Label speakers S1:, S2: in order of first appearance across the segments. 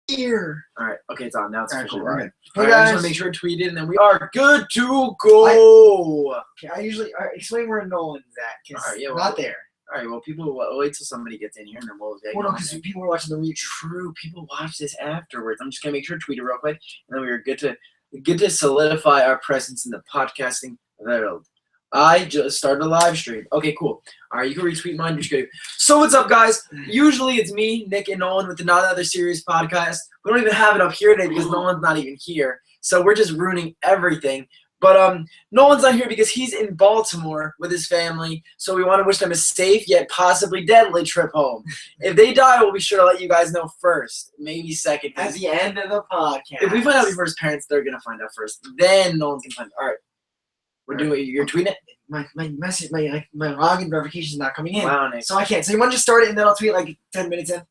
S1: here.
S2: All right. Okay, it's on. Now it's officially
S1: We're
S2: on.
S1: good.
S2: All
S1: Hey
S2: right, I just
S1: guys.
S2: want to make sure I tweet it, and then we are good to go.
S1: Okay, I usually explain where Nolan's at because
S2: Alright, yeah,
S1: we're
S2: well,
S1: not there.
S2: All right. Well, people will wait till somebody gets in here, and then we'll.
S1: Well, no, because people are watching the reach.
S2: True. People watch this afterwards. I'm just gonna make sure to tweet it real quick, and then we are good to solidify our presence in the podcasting world. I just started a live stream. Okay, cool. All right, you can retweet mine. Just go. So what's up, guys? Usually it's me, Nick, and Nolan with the Not Another Serious podcast. We don't even have it up here today because Nolan's not even here. So we're just ruining everything. But Nolan's not here because he's in Baltimore with his family. So we want to wish them a safe yet possibly deadly trip home. If they die, we'll be sure to let you guys know first, maybe second.
S1: At the end of the podcast.
S2: If we find out before his parents, they're gonna find out first. Then Nolan's gonna find out. All right. We're doing. You're tweeting it.
S1: My message, my login verification is not coming in.
S2: Wow, Nick.
S1: So I can't. So you want to just start it and then I'll tweet like 10 minutes in?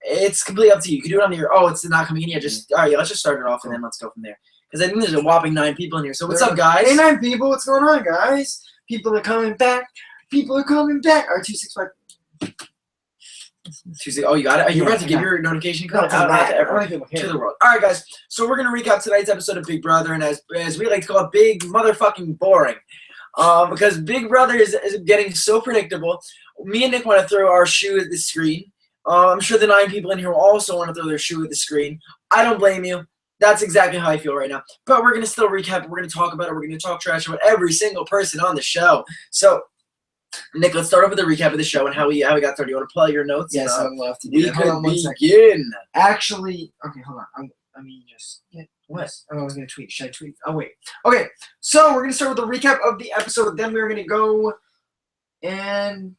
S2: It's completely up to you. You can do it on your. Oh, it's not coming in yet. Just all right. Yeah, let's just start it off and then let's go from there. Because I think there's a whopping 9 people in here. So what's up, guys?
S1: Hey, 9 people. What's going on, guys? People are coming back. People are coming back. All right, 265.
S2: Tuesday. Oh, you got it. Are you
S1: Yeah,
S2: about to give
S1: I got
S2: your notification
S1: No,
S2: code
S1: it doesn't
S2: out to
S1: matter.
S2: everyone?
S1: Only people
S2: To
S1: care.
S2: the world. All right, guys. So we're gonna recap tonight's episode of Big Brother, and as we like to call it, Big Motherfucking Boring, because Big Brother is getting so predictable. Me and Nick want to throw our shoe at the screen. I'm sure the 9 people in here will also want to throw their shoe at the screen. I don't blame you. That's exactly how I feel right now. But we're gonna still recap it. We're gonna talk about it. We're gonna talk trash about every single person on the show. So, Nick, let's start off with a recap of the show and how we got started. You want to pull out your notes?
S1: Yes,
S2: And,
S1: I would love to do
S2: we
S1: that. Hold on
S2: could
S1: 1 second.
S2: begin.
S1: Actually, okay, hold on. I mean, just get what? Oh, I was gonna tweet. Should I tweet? Oh wait. Okay, so we're gonna start with a recap of the episode. Then we're gonna go and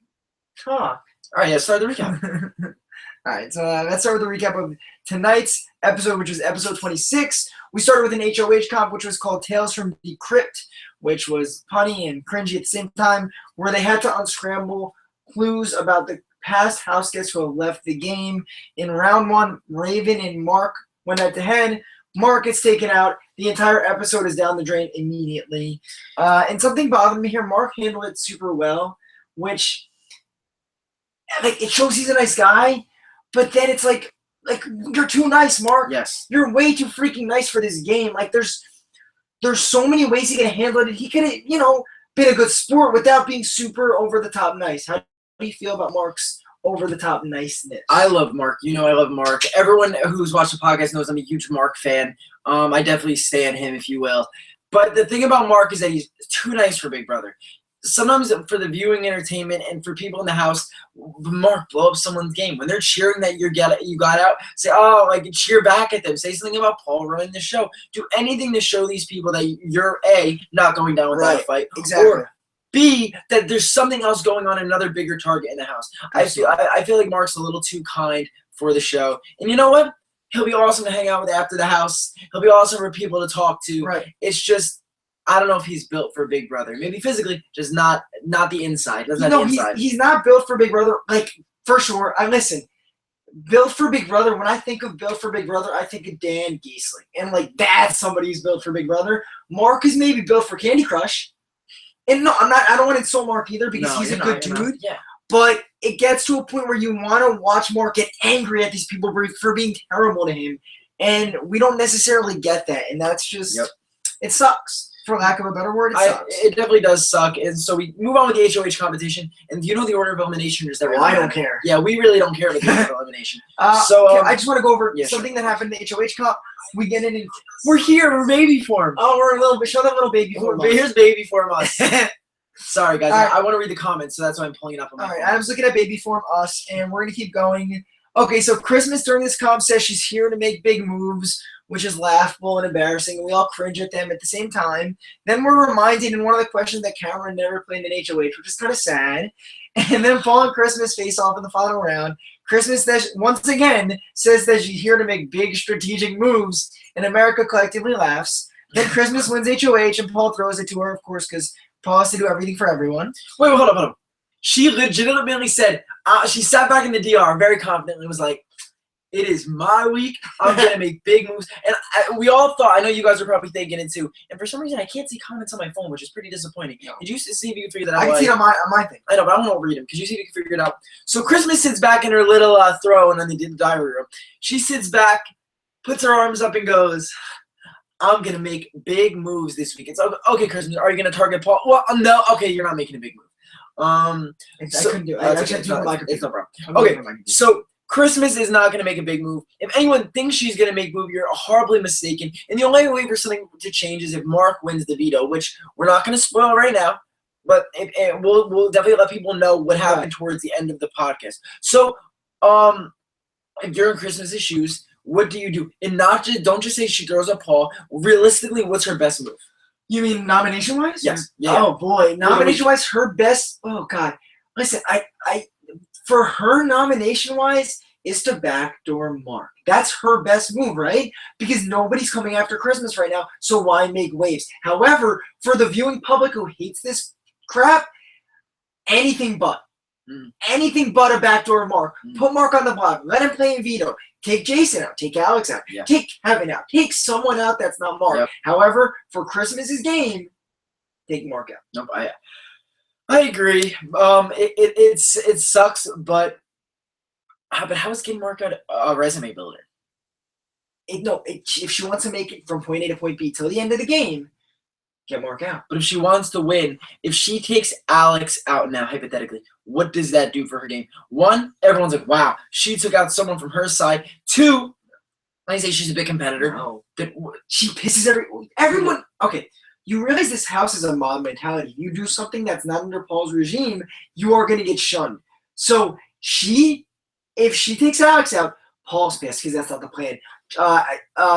S1: talk.
S2: All right, yeah, start the recap.
S1: All right, so let's start with a recap of tonight's episode, which was episode 26. We started with an HOH comp, which was called Tales from the Crypt, which was punny and cringy at the same time, where they had to unscramble clues about the past house guests who have left the game. In round 1, Raven and Mark went head-to-head. Mark gets taken out. The entire episode is down the drain immediately. And something bothered me here. Mark handled it super well, which, like, it shows he's a nice guy, but then it's like you're too nice, Mark.
S2: Yes.
S1: You're way too freaking nice for this game. Like, there's so many ways he could have handled it. He could have, been a good sport without being super over the top nice. How do you feel about Mark's over the top niceness?
S2: I love Mark. You know I love Mark. Everyone who's watched the podcast knows I'm a huge Mark fan. I definitely stand him, if you will. But the thing about Mark is that he's too nice for Big Brother. Sometimes for the viewing entertainment and for people in the house, Mark, blow up someone's game. When they're cheering that you got out, say, cheer back at them. Say something about Paul running the show. Do anything to show these people that you're, A, not going down without a fight.
S1: Exactly.
S2: Or B, that there's something else going on, another bigger target in the house. I feel like Mark's a little too kind for the show. And you know what? He'll be awesome to hang out with after the house. He'll be awesome for people to talk to.
S1: Right.
S2: It's just, I don't know if he's built for Big Brother. Maybe physically, just not the inside. Doesn't have the inside.
S1: He's not built for Big Brother, like, for sure. Listen, built for Big Brother, when I think of built for Big Brother, I think of Dan Giesling. And, like, that's somebody who's built for Big Brother. Mark is maybe built for Candy Crush. And no, I don't want to insult Mark either because he's a good dude.
S2: Yeah.
S1: But it gets to a point where you want to watch Mark get angry at these people for being terrible to him. And we don't necessarily get that. And that's just, it sucks. For lack of a better word, it sucks.
S2: It definitely does suck. And so we move on with the HOH competition. And do you know the order of elimination?
S1: I don't care.
S2: Yeah, we really don't care about the order of elimination.
S1: I just want to go over something that happened in the HOH Cup. We get in and
S2: we're here. We're baby form.
S1: Oh, we're a little bit. Show that little baby form.
S2: Here's baby form us. Sorry, guys.
S1: Right.
S2: I want to read the comments, so that's why I'm pulling it up on my
S1: phone. All right,
S2: phone.
S1: Adam's looking at baby form us, and we're going to keep going. Okay, so Christmas during this comp says she's here to make big moves, which is laughable and embarrassing. We all cringe at them at the same time. Then we're reminded in one of the questions that Cameron never played in HOH, which is kind of sad. And then Paul and Christmas face off in the final round. Christmas, once again, says that she's here to make big strategic moves, and America collectively laughs. Then Christmas wins HOH, and Paul throws it to her, of course, because Paul has to do everything for everyone.
S2: Wait, hold up. She legitimately said, she sat back in the DR very confidently, was like, it is my week. I'm going to make big moves. And we all thought, I know you guys are probably thinking it too, and for some reason I can't see comments on my phone, which is pretty disappointing. No. Did you see if you can figure that out?
S1: I can see it on my thing.
S2: I know, but I won't read them. Could you see if you can figure it out? So Christmas sits back in her little throne, and then they did the diary room. She sits back, puts her arms up and goes, I'm going to make big moves this week. It's okay, Kristen, are you going to target Paul? Well, no. Okay, you're not making a big move.
S1: I couldn't do it. I
S2: It's
S1: can't do
S2: it's no problem.
S1: I'm
S2: Okay,
S1: doing my computer.
S2: so Christmas is not going to make a big move. If anyone thinks she's going to make a move, you're horribly mistaken. And the only way for something to change is if Mark wins the veto, which we're not going to spoil right now. But we'll definitely let people know what happened towards the end of the podcast. So, if you're in Christmas's shoes, what do you do? And don't just say she throws up Paul. Realistically, what's her best move?
S1: You mean nomination-wise?
S2: Yes. Yeah.
S1: Oh boy, nomination-wise, her best. Oh god, listen, I for her nomination-wise is to backdoor Mark. That's her best move, right? Because nobody's coming after Christmas right now, so why make waves? However, for the viewing public who hates this crap, anything but. Anything but a backdoor Mark. Put Mark on the block. Let him play in veto. Take Jason out. Take Alex out.
S2: Yeah.
S1: Take Kevin out. Take someone out that's not Mark.
S2: Yep.
S1: However, for Christmas's game, take Mark out.
S2: Nope. I agree. It sucks, but how is getting Mark out a resume builder?
S1: If she wants to make it from point A to point B till the end of the game, get Mark out.
S2: But if she wants to win, if she takes Alex out now, hypothetically, what does that do for her game? One, everyone's like, wow, she took out someone from her side. Two, I say she's a big competitor.
S1: No. She pisses everyone. Okay, you realize this house is a mob mentality. You do something that's not under Paul's regime, you are going to get shunned. So if she takes Alex out, Paul's pissed because that's not the plan.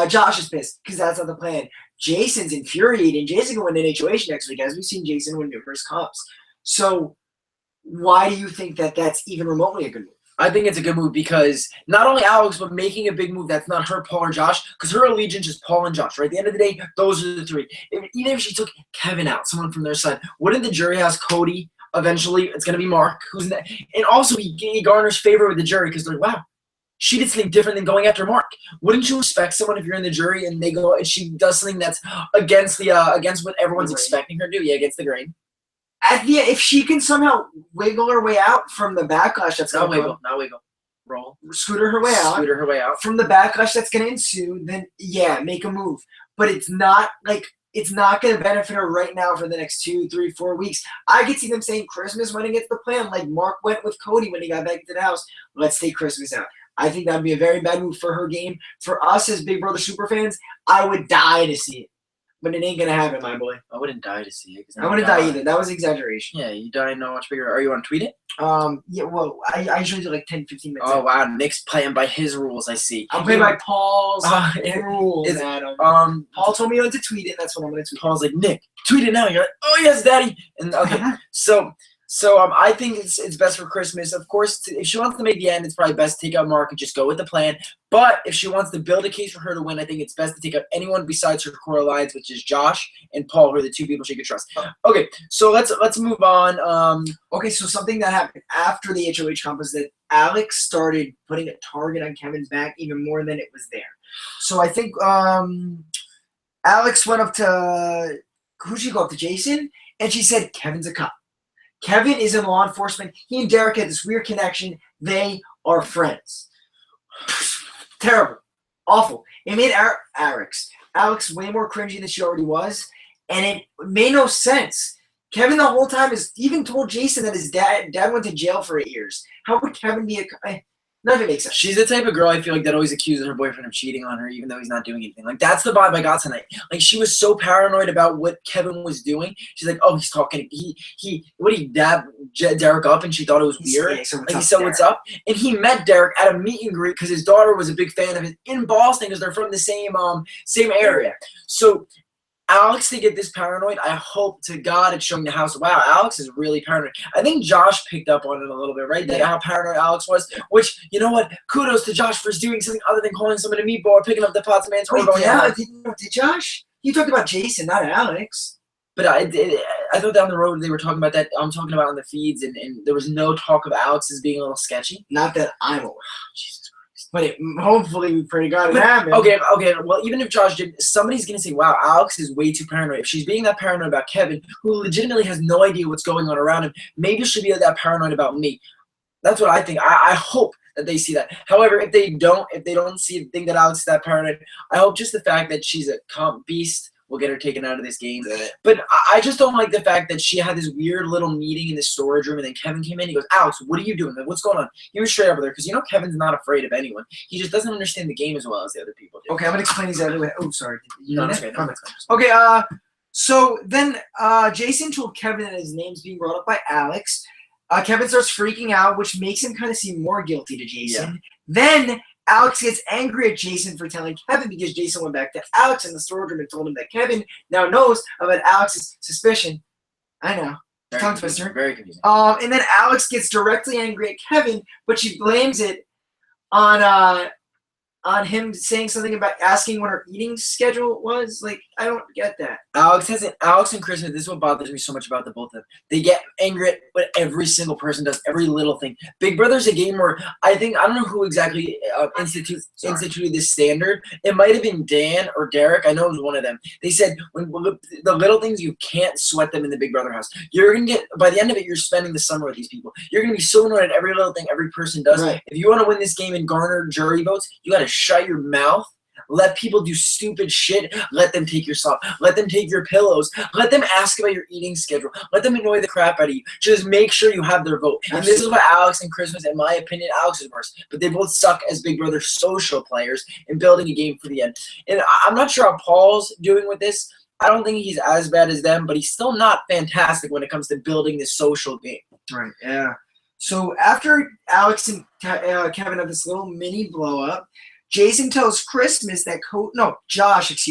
S1: Josh is pissed because that's not the plan. Jason's infuriated, and Jason can win an HOH next week, as we've seen Jason win numerous cups. So why do you think that that's even remotely a good move?
S2: I think it's a good move because not only Alex, but making a big move that's not her, Paul, or Josh, because her allegiance is Paul and Josh, right? At the end of the day, those are the three. Even if she took Kevin out, someone from their side, wouldn't the jury has Cody? Eventually, it's going to be Mark, who's that? And also, he garners favor with the jury because they're like, wow, she did something different than going after Mark. Wouldn't you respect someone if you're in the jury and they go and she does something that's against what everyone's expecting her to do? Yeah, against the grain.
S1: If she can somehow wiggle her way out from the backlash that's
S2: not
S1: going to
S2: wiggle, roll,
S1: scooter her way out from the backlash that's going to ensue, then yeah, make a move. But it's not going to benefit her right now for the next 2, 3, 4 weeks. I could see them saying Christmas went against the plan, like Mark went with Cody when he got back into the house. Let's take Christmas out. I think that would be a very bad move for her game. For us as Big Brother super fans, I would die to see it. But it ain't going to happen, my boy.
S2: I wouldn't die to see it.
S1: I wouldn't die either. That was exaggeration.
S2: Yeah, you die no much bigger. Are you on tweet it?
S1: Yeah, well, I usually do like 10, 15 minutes.
S2: Oh, wow. Nick's playing by his rules, I see.
S1: I'm playing by Paul's rules, Adam. Paul told me when to tweet it. That's what I'm going to tweet.
S2: Paul's like, Nick, tweet it now. You're like, oh, yes, daddy. And okay, so I think it's best for Christmas. Of course, if she wants to make the end, it's probably best to take out Mark and just go with the plan. But if she wants to build a case for her to win, I think it's best to take out anyone besides her core alliance, which is Josh and Paul, who are the two people she could trust. Okay, so let's move on.
S1: Okay, so something that happened after the HOH comp was that Alex started putting a target on Kevin's back even more than it was there. So I think Alex went up to who'd she go up to? Jason, and she said Kevin's a cop. Kevin is in law enforcement. He and Derek had this weird connection. They are friends. Terrible. Awful. It made Alex way more cringy than she already was, and it made no sense. Kevin the whole time has even told Jason that his dad went to jail for 8 years. How would Kevin be none of it makes sense.
S2: She's the type of girl I feel like that always accuses her boyfriend of cheating on her, even though he's not doing anything. Like, that's the vibe I got tonight. Like, she was so paranoid about what Kevin was doing. She's like, oh, he's talking. He dabbed Derek up, and she thought it was weird.
S1: He said,
S2: what's up? And he met Derek at a meet and greet because his daughter was a big fan of his in Boston because they're from the same area. So Alex to get this paranoid, I hope to God it's showing the house, wow, Alex is really paranoid. I think Josh picked up on it a little bit, right? Yeah. How paranoid Alex was, which, you know what? Kudos to Josh for doing something other than calling someone a meatball or picking up the pots of man's.
S1: Wait, did Josh? You talked about Jason, not Alex.
S2: But I thought down the road they were talking about that. I'm talking about on the feeds, and there was no talk of Alex as being a little sketchy.
S1: Not that I'm aware. Jesus. But hopefully we pray to God it happened.
S2: Okay. Well, even if Josh did, somebody's going to say, wow, Alex is way too paranoid. If she's being that paranoid about Kevin, who legitimately has no idea what's going on around him, maybe she'll be that paranoid about me. That's what I think. I hope that they see that. However, if they don't think that Alex is that paranoid, I hope just the fact that she's a comp beast will get her taken out of this game. But I just don't like the fact that she had this weird little meeting in the storage room, and then Kevin came in. He goes, Alex, what are you doing? Like, what's going on? He was straight over there because Kevin's not afraid of anyone. He just doesn't understand the game as well as the other people do.
S1: Okay, I'm gonna explain these other way. Oh, sorry.
S2: No, that's okay. No, that's fine.
S1: Okay. So then Jason told Kevin that his name's being brought up by Alex. Kevin starts freaking out, which makes him kind of seem more guilty to Jason. Yeah. Then Alex gets angry at Jason for telling Kevin because Jason went back to Alex in the storage room and told him that Kevin now knows about Alex's suspicion. I know. Tongue twister.
S2: Very confusing.
S1: And then Alex gets directly angry at Kevin, but she blames it on him saying something about asking what her eating schedule was. Like, I don't get that.
S2: Alex and Christmas, this is what bothers me so much about the both of them. They get angry at what every single person does, every little thing. Big Brother's a game where I don't know who exactly instituted this standard. It might have been Dan or Derek. I know it was one of them. They said when the little things, you can't sweat them in the Big Brother house. You're going to get, by the end of it, you're spending the summer with these people. You're going to be so annoyed at every little thing every person does.
S1: Right.
S2: If you want to win this game and garner jury votes, you got to shut your mouth. Let people do stupid shit. Let them take your stuff. Let them take your pillows. Let them ask about your eating schedule. Let them annoy the crap out of you. Just make sure you have their vote. Absolutely. And this is what Alex and Christmas, in my opinion, Alex is worse. But they both suck as Big Brother social players in building a game for the end. And I'm not sure how Paul's doing with this. I don't think he's as bad as them, but he's still not fantastic when it comes to building this social game.
S1: Right, yeah. So after Alex and Kevin have this little mini blow up, Jason tells Christmas that Josh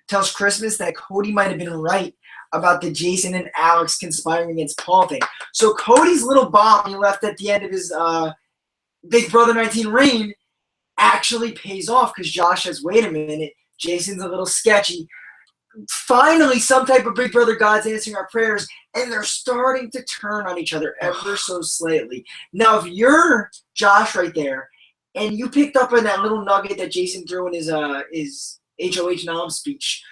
S1: tells Christmas that Cody might have been right about the Jason and Alex conspiring against Paul thing. So Cody's little bomb he left at the end of his Big Brother 19 reign actually pays off because Josh says, wait a minute, Jason's a little sketchy. Finally, some type of Big Brother God's answering our prayers, and they're starting to turn on each other ever so slightly. Now, if you're Josh right there, and you picked up on that little nugget that Jason threw in his HOH Nom speech,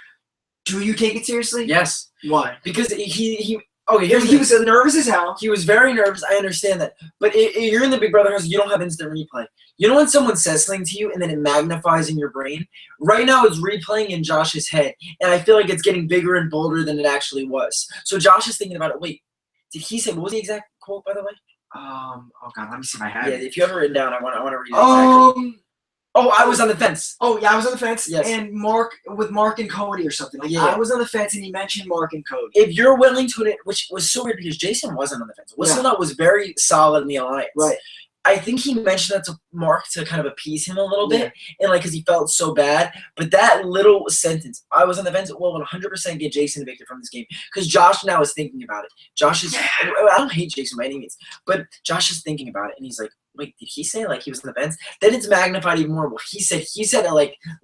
S1: do you take it seriously?
S2: Yes.
S1: Why?
S2: Because he was
S1: nervous as hell.
S2: He was very nervous. I understand that. But you're in the Big Brother house. You don't have instant replay. You know when someone says something to you and then it magnifies in your brain? Right now it's replaying in Josh's head. And I feel like it's getting bigger and bolder than it actually was. So Josh is thinking about it. Wait, did he say, what was the exact quote, by the way?
S1: Oh God, let me see if I have it.
S2: Yeah, if you have it written down, I want to read it exactly. I was on the fence.
S1: Oh, yeah, I was on the fence.
S2: Yes.
S1: And Mark and Cody or something. Like, yeah. I was on the fence, and he mentioned Mark and Cody.
S2: If you're willing to, which was so weird because Jason wasn't on the fence. Whistlenut was very solid in the alliance.
S1: Right.
S2: I think he mentioned that to Mark to kind of appease him a little bit, and because he felt so bad. But that little sentence, I was on the fence, will 100% get Jason evicted from this game because Josh now is thinking about it. I don't hate Jason by any means, but Josh is thinking about it, and he's like, wait, did he say like he was on the fence? Then it's magnified even more. Well, he said it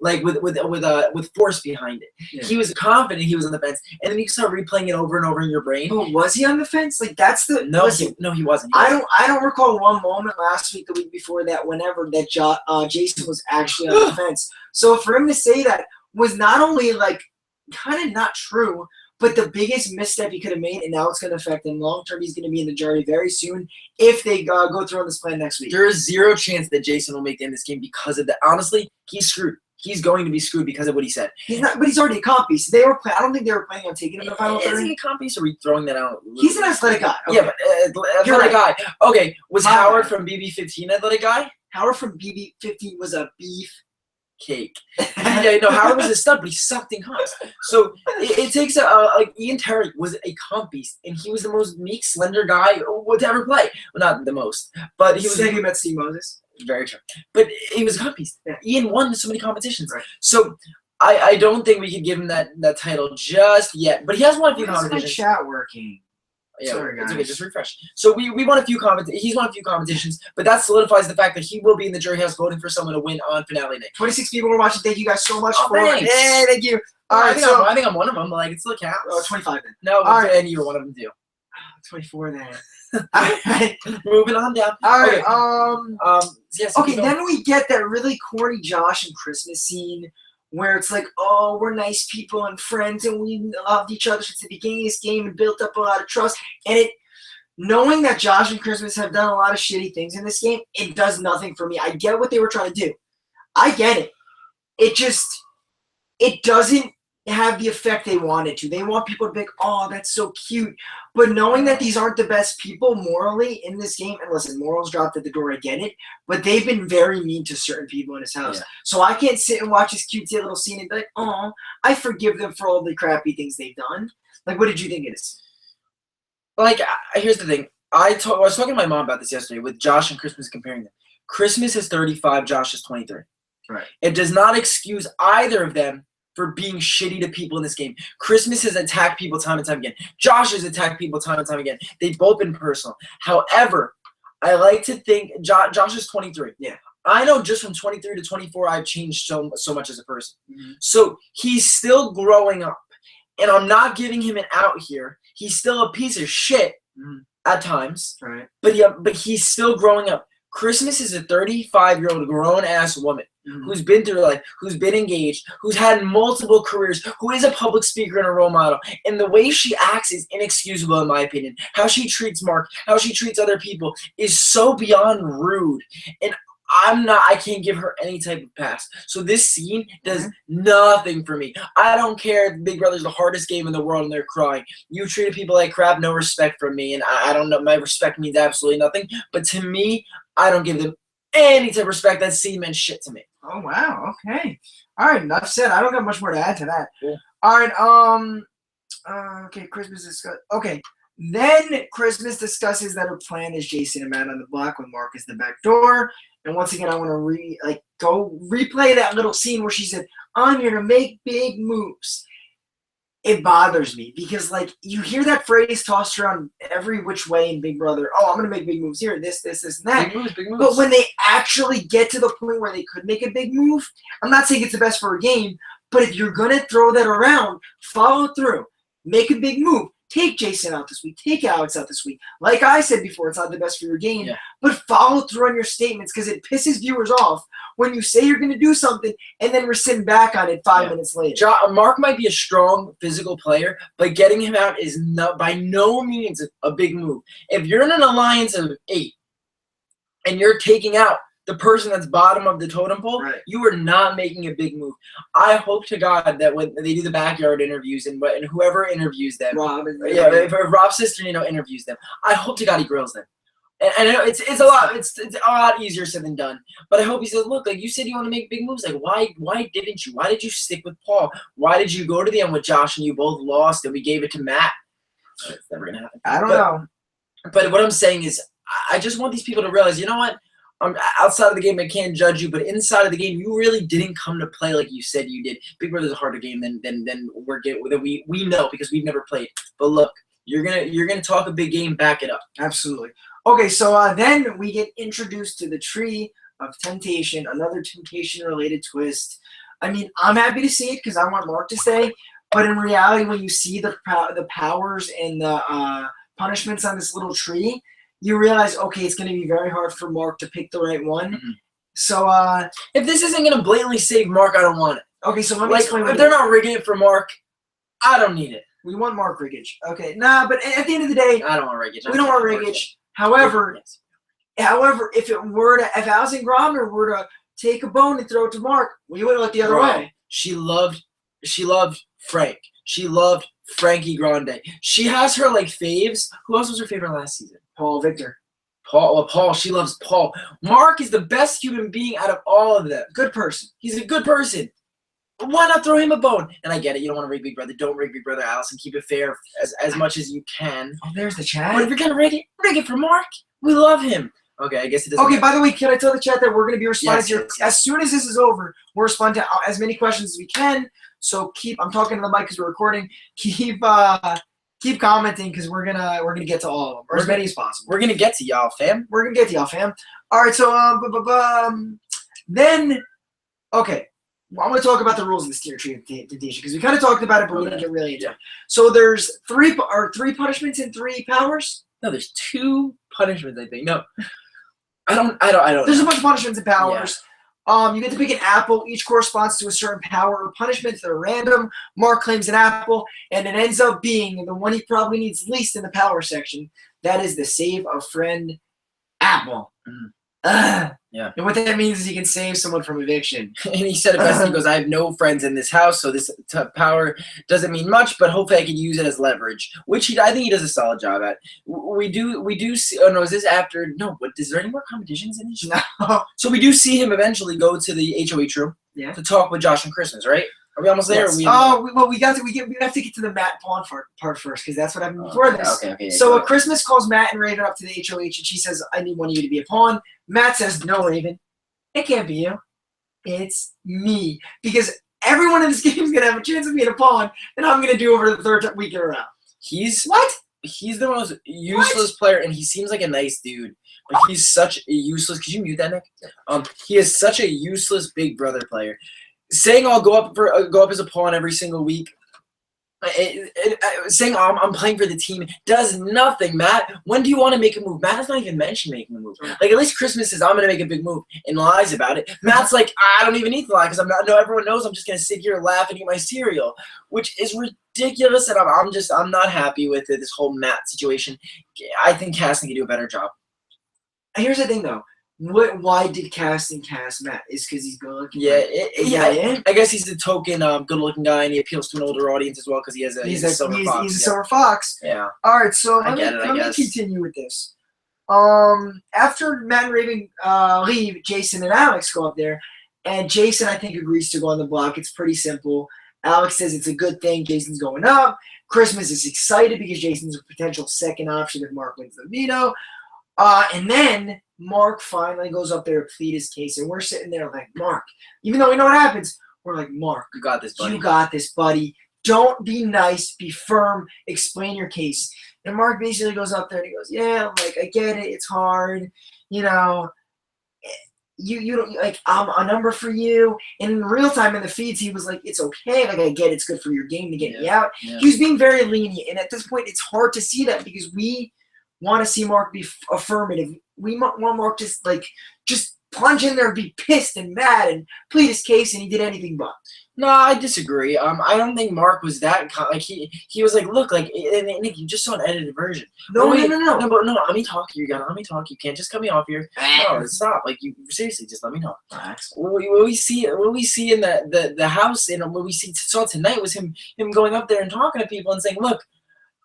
S2: like with force behind it. Yeah. He was confident he was on the fence, and then you start replaying it over and over in your brain.
S1: But was he on the fence? Like that's the
S2: he wasn't.
S1: I don't recall one moment last week, the week before that, whenever that Jason was actually on the fence. So for him to say that was not only like kind of not true, but the biggest misstep he could have made, and now it's going to affect him long term. He's going to be in the jury very soon if they go through on this plan next week.
S2: There is zero chance that Jason will make the end of this game because of that. Honestly, he's screwed. He's going to be screwed because of what he said.
S1: He's not, but he's already a comp piece. I don't think they were planning on taking him to the final third.
S2: Is he a comp piece, or are we throwing that out?
S1: He's an athletic guy. Okay.
S2: Yeah, but athletic guy. Okay, was Howard from BB15 athletic guy?
S1: Howard from BB15 was a beef
S2: cake. Yeah, no, Howard was a stud, but he sucked in comps. So it takes like Ian Terry was a comp beast, and he was the most meek, slender guy to ever play. Well, not the most, but he was.
S1: Second met Steve Moses.
S2: Very true, but he was a comp beast. Yeah. Ian won so many competitions,
S1: right.
S2: So I don't think we could give him that title just yet. But he has won a few competitions.
S1: My chat working.
S2: Yeah,
S1: sorry, guys.
S2: It's okay. Just refresh. So we won a few he's won a few competitions, but that solidifies the fact that he will be in the jury house voting for someone to win on finale night.
S1: 26 people were watching. Thank you guys so much for
S2: it.
S1: Yeah, thank you. All right,
S2: I think I'm one of them. Like it still counts.
S1: Oh, 25 then.
S2: No, all right. And you're one of them too.
S1: 24 then. All right.
S2: Moving on down.
S1: All right.
S2: Yes.
S1: Okay. Then we get that really corny Josh and Christmas scene where it's like, oh, we're nice people and friends, and we loved each other since the beginning of this game and built up a lot of trust. And knowing that Josh and Christmas have done a lot of shitty things in this game, it does nothing for me. I get what they were trying to do. I get it. It doesn't have the effect they wanted to. They want people to be like, oh, that's so cute. But knowing that these aren't the best people morally in this game, and listen, morals dropped at the door, I get it, but they've been very mean to certain people in his house.
S2: Yeah.
S1: So I can't sit and watch this cute little scene and be like, oh, I forgive them for all the crappy things they've done. Like, what did you think it is?
S2: Like, here's the thing. I was talking to my mom about this yesterday with Josh and Christmas comparing them. Christmas is 35, Josh is 23.
S1: Right.
S2: It does not excuse either of them for being shitty to people in this game. Christmas has attacked people time and time again. Josh has attacked people time and time again. They've both been personal. However, I like to think Josh is 23.
S1: Yeah.
S2: I know just from 23 to 24, I've changed so much as a person.
S1: Mm-hmm.
S2: So he's still growing up. And I'm not giving him an out here. He's still a piece of shit at times.
S1: Right.
S2: But he's still growing up. Christmas is a 35-year-old grown-ass woman who's been through life, who's been engaged, who's had multiple careers, who is a public speaker and a role model. And the way she acts is inexcusable, in my opinion. How she treats Mark, how she treats other people is so beyond rude. And I can't give her any type of pass. So this scene does nothing for me. I don't care if Big Brother's the hardest game in the world and they're crying. You treated people like crap, no respect from me. And I don't know, my respect means absolutely nothing. But to me, I don't give them any type of respect. That scene meant shit to me.
S1: Oh, wow. Okay. All right. Enough said. I don't got much more to add to that.
S2: Cool.
S1: All right. Okay. Christmas discuss. Okay. Then Christmas discusses that her plan is Jason and Matt on the block with Mark as the back door. And once again, I want to go replay that little scene where she said, I'm here to make big moves. It bothers me because, like, you hear that phrase tossed around every which way in Big Brother. Oh, I'm going to make big moves here, this, and that.
S2: Big moves, big moves.
S1: But when they actually get to the point where they could make a big move, I'm not saying it's the best for a game, but if you're going to throw that around, follow through. Make a big move. Take Jason out this week. Take Alex out this week. Like I said before, it's not the best for your game.
S2: Yeah.
S1: But follow through on your statements because it pisses viewers off when you say you're going to do something and then rescind back on it 5 minutes later.
S2: Mark might be a strong physical player, but getting him out is by no means a big move. If you're in an alliance of 8 and you're taking out the person that's bottom of the totem pole,
S1: right,
S2: you are not making a big move. I hope to God that when they do the backyard interviews and whoever interviews them, if Rob Cesternino interviews them, I hope to God he grills them. And I know it's a lot easier said than done. But I hope he says, look, like you said you want to make big moves. Like why didn't you? Why did you stick with Paul? Why did you go to the end with Josh and you both lost and we gave it to Matt? It's never gonna happen.
S1: I don't know.
S2: But what I'm saying is I just want these people to realize, you know what? Outside of the game, I can't judge you, but inside of the game, you really didn't come to play like you said you did. Big Brother's a harder game than we know because we've never played. But look, you're gonna talk a big game, back it up.
S1: Absolutely. Okay, so then we get introduced to the Tree of Temptation, another temptation-related twist. I mean, I'm happy to see it because I want Mark to stay, but in reality, when you see the powers and the punishments on this little tree, you realize, okay, it's going to be very hard for Mark to pick the right one.
S2: Mm-hmm.
S1: So,
S2: if this isn't going to blatantly save Mark, I don't want it.
S1: Okay, so let me explain.
S2: If they're not rigging it for Mark, I don't need it.
S1: We want Mark Riggich. Okay, but at the end of the day,
S2: I don't want Riggich.
S1: We don't want Riggich. However, if Alison Grobner were to take a bone and throw it to Mark, we would have looked the other way.
S2: She loved Frank. She loved Frankie Grande. She has her like faves. Who else was her favorite last season?
S1: Paul Victor.
S2: Paul. She loves Paul. Mark is the best human being out of all of them.
S1: Good person.
S2: He's a good person. Why not throw him a bone? And I get it. You don't want to rig Big Brother. Don't rig Big Brother, Allison. Keep it fair as much as you can.
S1: Oh, there's the chat.
S2: But if you're going to rig it for Mark. We love him. Okay, I guess it doesn't.
S1: Okay, by the way, can I tell the chat that we're going to be responding to
S2: yes.
S1: as soon as this is over, we'll respond to as many questions as we can. So I'm talking to the mic because we're recording. Keep commenting because we're gonna get to all of them, or as many as possible.
S2: We're gonna get to y'all, fam.
S1: We're gonna get to y'all, fam. All right, so then okay. Well, I'm going to talk about the rules of this tier tree of temptation because we kind of talked about it, but we didn't get really into it. So there's three punishments and 3 powers.
S2: No, there's 2 punishments. I think no. I don't.
S1: There's a bunch of punishments and powers. Yeah. You get to pick an apple. Each corresponds to a certain power or punishment. They're random. Mark claims an apple, and it ends up being the one he probably needs least in the power section. That is the Save a Friend Apple.
S2: Mhm.
S1: Ugh.
S2: Yeah.
S1: And what that means is you can save someone from eviction.
S2: And he said it best. He goes, "I have no friends in this house, so this power doesn't mean much. But hopefully, I can use it as leverage." Which I think he does a solid job at. We do see. Oh no, is this after? No, but is there any more competitions in this?
S1: No.
S2: So we do see him eventually go to the HOH room
S1: Yeah.
S2: to talk with Josh and Christmas, right? Are we almost there?
S1: Yes.
S2: Or
S1: We have to get to the Matt Pawn part first because that's what happened before
S2: okay,
S1: this.
S2: Okay.
S1: So Christmas calls Matt and Raven up to the HOH and she says, "I need one of you to be a pawn." Matt says, "No, Raven, it can't be you. It's me because everyone in this game is gonna have a chance of being a pawn, and I'm gonna do over the third week in a row."
S2: He's
S1: What?
S2: the most useless player, and he seems like a nice dude. But he's such a useless. Could you mute that, Nick? He is such a useless Big Brother player. Saying I'll go up as a pawn every single week. Saying I'm playing for the team does nothing, Matt. When do you want to make a move? Matt has not even mentioned making a move. Like, at least Christmas says I'm gonna make a big move and lies about it. Matt's like, I don't even need to lie because everyone knows I'm just gonna sit here, laugh, and eat my cereal, which is ridiculous. And I'm not happy with it. This whole Matt situation. I think casting could do a better job.
S1: Here's the thing, though. Why did casting cast Matt? Is because he's good looking.
S2: Yeah, I guess he's the token good-looking guy, and he appeals to an older audience as well because he has he's a silver fox.
S1: He's a silver fox.
S2: Yeah.
S1: All right, so let me
S2: guess.
S1: continue with this. After Matt and Raven leave, Jason and Alex go up there, and Jason, I think, agrees to go on the block. It's pretty simple. Alex says it's a good thing Jason's going up. Christmas is excited because Jason's a potential second option if Mark wins the veto. And then Mark finally goes up there to plead his case, and we're sitting there like, Mark, even though we know what happens, we're like, Mark,
S2: you got this, buddy.
S1: You got this, buddy. Don't be nice, be firm, explain your case. And Mark basically goes up there and he goes, yeah, like, I get it, it's hard, you know, you don't, like, I'm a number for you. And in real time in the feeds, he was like, it's okay, like, I get it's good for your game to get me out.
S2: Yeah.
S1: He was being very lenient, and at this point, it's hard to see that because we want to see Mark be affirmative. We want Mark to just plunge in there and be pissed and mad and plead his case, and he did anything but.
S2: No, I disagree. I don't think Mark was that like he was like, look, like, and Nick, you just saw an edited version.
S1: No.
S2: But no, let me talk. Let me talk. You can't just cut me off here. No, stop. Like, you seriously, just let me know. What we see in the house, and what we saw tonight was him going up there and talking to people and saying, look,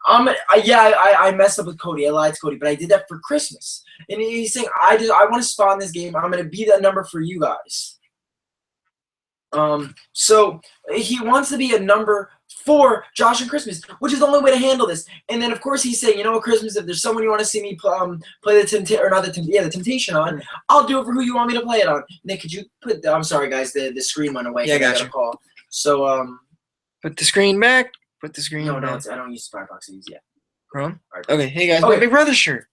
S2: I messed up with Cody. I lied to Cody, but I did that for Christmas. And he's saying, I want to spawn this game. I'm going to be that number for you guys. So he wants to be a number for Josh and Christmas, which is the only way to handle this. And then, of course, he's saying, you know what, Christmas, if there's someone you want to see me play the Temptation on, I'll do it for who you want me to play it on. Nick, could you put? I'm sorry, guys, the screen went away.
S1: Yeah, I got
S2: you. Call. So
S3: put the screen back. Put the screen.
S2: No,
S3: back.
S2: I don't use Firefox. I use
S3: Chrome.
S2: Right.
S3: Okay, hey guys,
S2: Okay.
S3: my Big Brother shirt.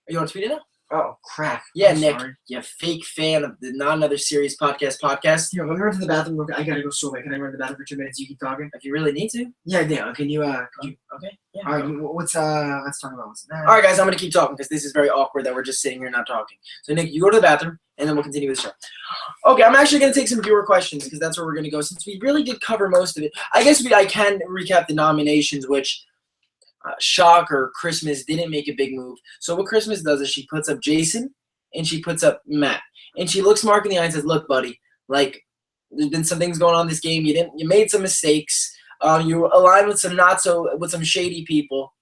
S2: You want to tweet it out?
S1: Oh, crap.
S2: Yeah,
S1: I'm
S2: Nick,
S1: sorry.
S2: you fake fan of the Not Another Serious podcast.
S1: Here, let me run to the bathroom real quick. I gotta go so bad. Can I run to the bathroom for 2 minutes? You keep talking?
S2: If you really need to.
S1: Yeah. Can you,
S2: Okay. Yeah.
S1: all right, let's talk about what's
S2: All right, guys, I'm going to keep talking because this is very awkward that we're just sitting here not talking. So, Nick, you go to the bathroom, and then we'll continue with the show. Okay, I'm actually going to take some viewer questions because that's where we're going to go. Since we really did cover most of it, I guess I can recap the nominations, which, shocker, Christmas didn't make a big move. So what Christmas does is she puts up Jason, and she puts up Matt. And she looks Mark in the eye and says, look, buddy, like, there's been some things going on in this game. You made some mistakes. You aligned with some shady people,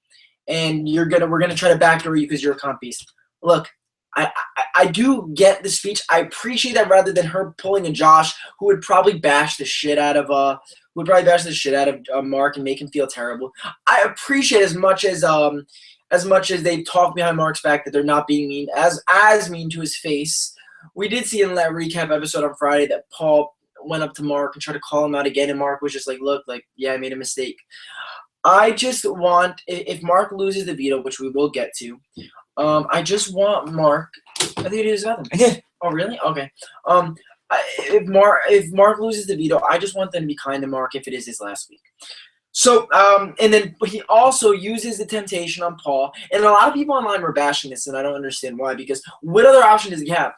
S2: and we're gonna try to backdoor you because you're a comp beast. Look, I do get the speech. I appreciate that rather than her pulling a Josh who would probably bash the shit out of Mark and make him feel terrible. I appreciate as much as they talk behind Mark's back that they're not being mean as mean to his face. We did see in that recap episode on Friday that Paul went up to Mark and tried to call him out again, and Mark was just like, look, like, yeah, I made a mistake. I just want, if Mark loses the veto, which we will get to, I just want Mark. I think it is nothing.
S3: I did.
S2: Oh, really? Okay. If Mark loses the veto, I just want them to be kind to Mark if it is his last week. So, and then he also uses the temptation on Paul, and a lot of people online were bashing this, and I don't understand why, because what other option does he have?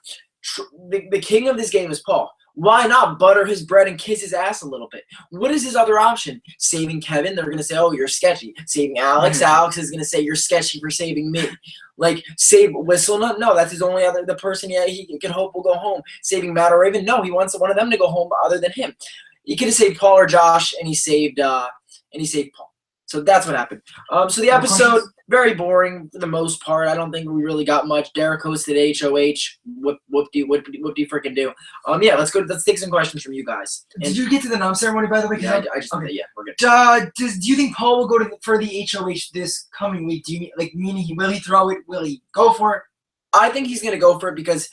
S2: The king of this game is Paul. Why not butter his bread and kiss his ass a little bit? What is his other option? Saving Kevin? They're gonna say, "Oh, you're sketchy." Saving Alex? Alex is gonna say, "You're sketchy for saving me." Like save Whistle? No, that's his only the person he can hope will go home. Saving Matt or Raven? No, he wants one of them to go home other than him. He could have saved Paul or Josh, and he saved Paul. So that's what happened. So the episode, very boring for the most part. I don't think we really got much. Derek hosted HOH. What do you freaking do? Yeah, let's take some questions from you guys.
S1: Did you get to the nom ceremony, by the way?
S2: Yeah, I just yeah, we're good.
S1: Do you think Paul will go for the HOH this coming week? Do you meaning will he throw it? Will he go for it?
S2: I think he's gonna go for it because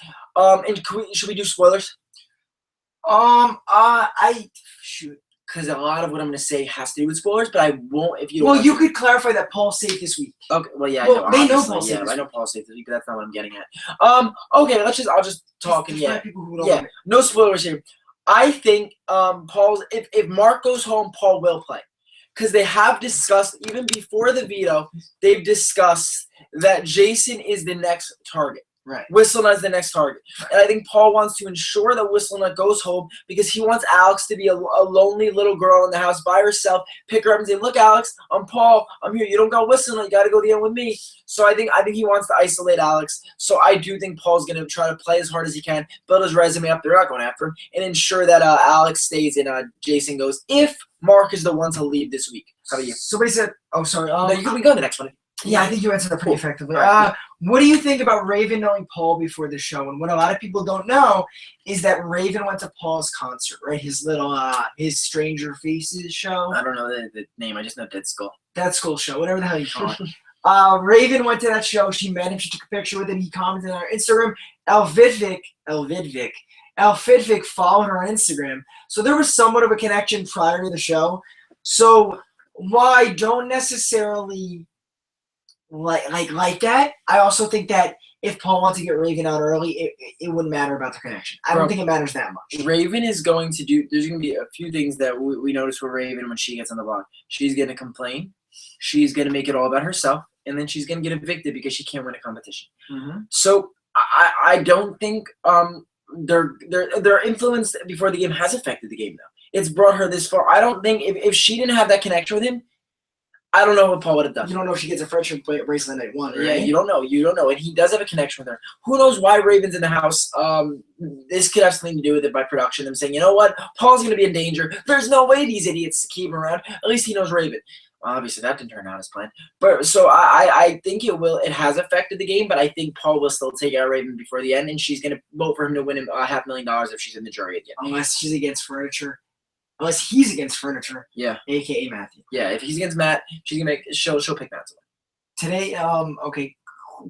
S2: should we do spoilers?
S1: Shoot.
S2: Because a lot of what I'm going to say has to do with spoilers, but I won't if you.
S1: Well, you could clarify that Paul's safe this week.
S2: Okay. Well, yeah.
S1: Well,
S2: I know,
S1: they know
S2: obviously,
S1: Paul's safe.
S2: Yeah,
S1: this
S2: I know
S1: week.
S2: Paul's safe this week, but that's not what I'm getting at. Okay. I'll just talk and
S1: There's
S2: yeah.
S1: people who don't
S2: Yeah.
S1: want it.
S2: No spoilers here. I think Paul's if Mark goes home, Paul will play, because they have discussed even before the veto. They've discussed that Jason is the next target.
S1: Right.
S2: Whistlenut is the next target. And I think Paul wants to ensure that Whistlenut goes home because he wants Alex to be a lonely little girl in the house by herself, pick her up and say, "Look, Alex, I'm Paul. I'm here. You don't got Whistlenut. You got to go to the end with me." So I think he wants to isolate Alex. So I do think Paul's going to try to play as hard as he can, build his resume up. They're not going after him, and ensure that Alex stays and Jason goes if Mark is the one to leave this week. How about you?
S1: Somebody said, "Oh, sorry."
S2: No, you can go to the next one.
S1: Yeah, I think you answered that pretty effectively.
S2: Right.
S1: What do you think about Raven knowing Paul before the show? And what a lot of people don't know is that Raven went to Paul's concert, right? His little, his Stranger Faces show.
S2: I don't know the name. I just know Dead Skull.
S1: Dead Skull show, whatever the hell you call it. Raven went to that show. She met him. She took a picture with him. He commented on her Instagram. Elvidvik followed her on Instagram. So there was somewhat of a connection prior to the show. So why don't necessarily like that. I also think that if Paul wants to get Raven out early, it wouldn't matter about the connection. I don't think it matters that much.
S2: Raven is going to do. There's going to be a few things that we notice with Raven when she gets on the block. She's going to complain. She's going to make it all about herself, and then she's going to get evicted because she can't win a competition.
S1: Mm-hmm.
S2: So I don't think their influence before the game has affected the game though. It's brought her this far. I don't think if she didn't have that connection with him, I don't know what Paul would have done.
S1: You don't know if she gets a friendship bracelet night one, right?
S2: Yeah, you don't know. And he does have a connection with her. Who knows why Raven's in the house? This could have something to do with it by production. Them saying, you know what, Paul's going to be in danger. There's no way these idiots keep him around. At least he knows Raven. Well, obviously, that didn't turn out as planned. But so I think it will. It has affected the game, but I think Paul will still take out Raven before the end, and she's going to vote for him to win him $500,000 if she's in the jury again.
S1: Unless she's against furniture. Unless he's against furniture.
S2: Yeah.
S1: AKA Matthew.
S2: Yeah, if he's against Matt, she'll pick Matt's one.
S1: Today, okay,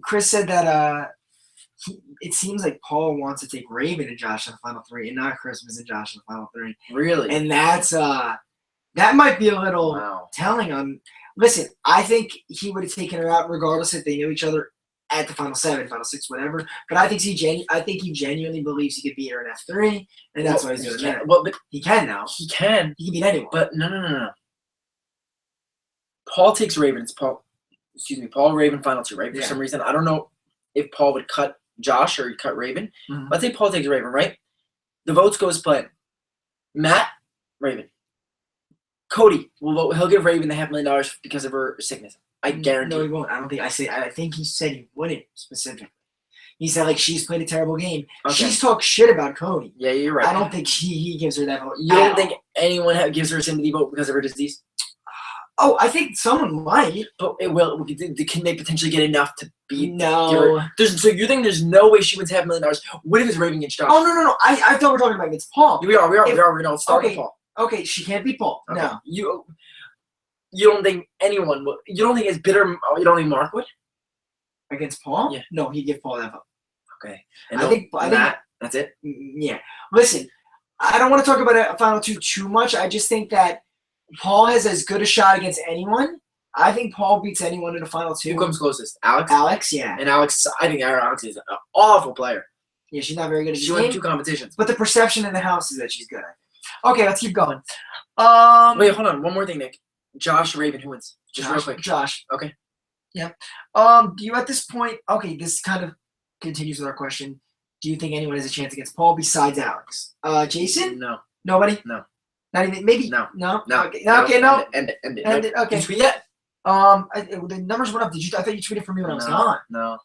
S1: Chris said that it seems like Paul wants to take Raven and Josh in the final three, and not Christmas and Josh in the final three.
S2: Really?
S1: And that's that might be a little telling on. Listen, I think he would have taken her out regardless if they knew each other at the final 7, final 6, whatever. But I think he genuinely believes he could beat her in F3, and that's why he's doing that.
S2: Well, but
S1: he can now.
S2: He can.
S1: He can beat anyone.
S2: But no. Paul takes Raven. It's Paul. Excuse me, Paul Raven final 2, right? For some reason, I don't know if Paul would cut Josh or he'd cut Raven.
S1: Mm-hmm.
S2: Let's say Paul takes Raven, right? The votes go as planned. Matt, Raven. Cody will vote. He'll give Raven the $500,000 because of her sickness. I guarantee.
S1: No, he won't. I don't think. I think he said he wouldn't specifically. He said like she's played a terrible game.
S2: Okay.
S1: She's talked shit about Cody.
S2: Yeah, you're right.
S1: I don't think he gives her that vote.
S2: You don't think anyone gives her a sympathy vote because of her disease?
S1: Oh, I think someone might.
S2: But it will. Can they potentially get enough to beat?
S1: No.
S2: So you think there's no way she wins $500,000? What if it's Raven against Josh?
S1: Oh no. I thought we were talking about against Paul.
S2: We are. We're going to start with Paul.
S1: Okay, she can't beat Paul.
S2: Okay.
S1: No.
S2: You don't think anyone would? You don't think it's bitter? You don't think Mark would?
S1: Against Paul?
S2: Yeah.
S1: No, he'd give Paul that vote.
S2: Okay.
S1: I think
S2: that's it.
S1: Yeah. Listen, I don't want to talk about a final 2 too much. I just think that Paul has as good a shot against anyone. I think Paul beats anyone in the final 2.
S2: Who comes closest? Alex?
S1: Alex, yeah.
S2: And Alex, I think Alex is an awful player.
S1: Yeah, she's not very good at
S2: She won 2 competitions.
S1: But the perception in the house is that she's good at it. Okay, let's keep going.
S2: Wait, hold on. One more thing, Nick. Josh, Raven, who wins? Just real quick.
S1: Josh.
S2: Okay.
S1: Yeah. Do you at this point? Okay, this kind of continues with our question. Do you think anyone has a chance against Paul besides Alex? Jason?
S2: No.
S1: Nobody?
S2: No.
S1: Not even maybe?
S2: No.
S1: No?
S2: No.
S1: Okay, okay, no.
S2: End it.
S1: End it, okay.
S2: Did you tweet yet?
S1: The numbers went up. I thought you tweeted for me when I was gone.
S2: No.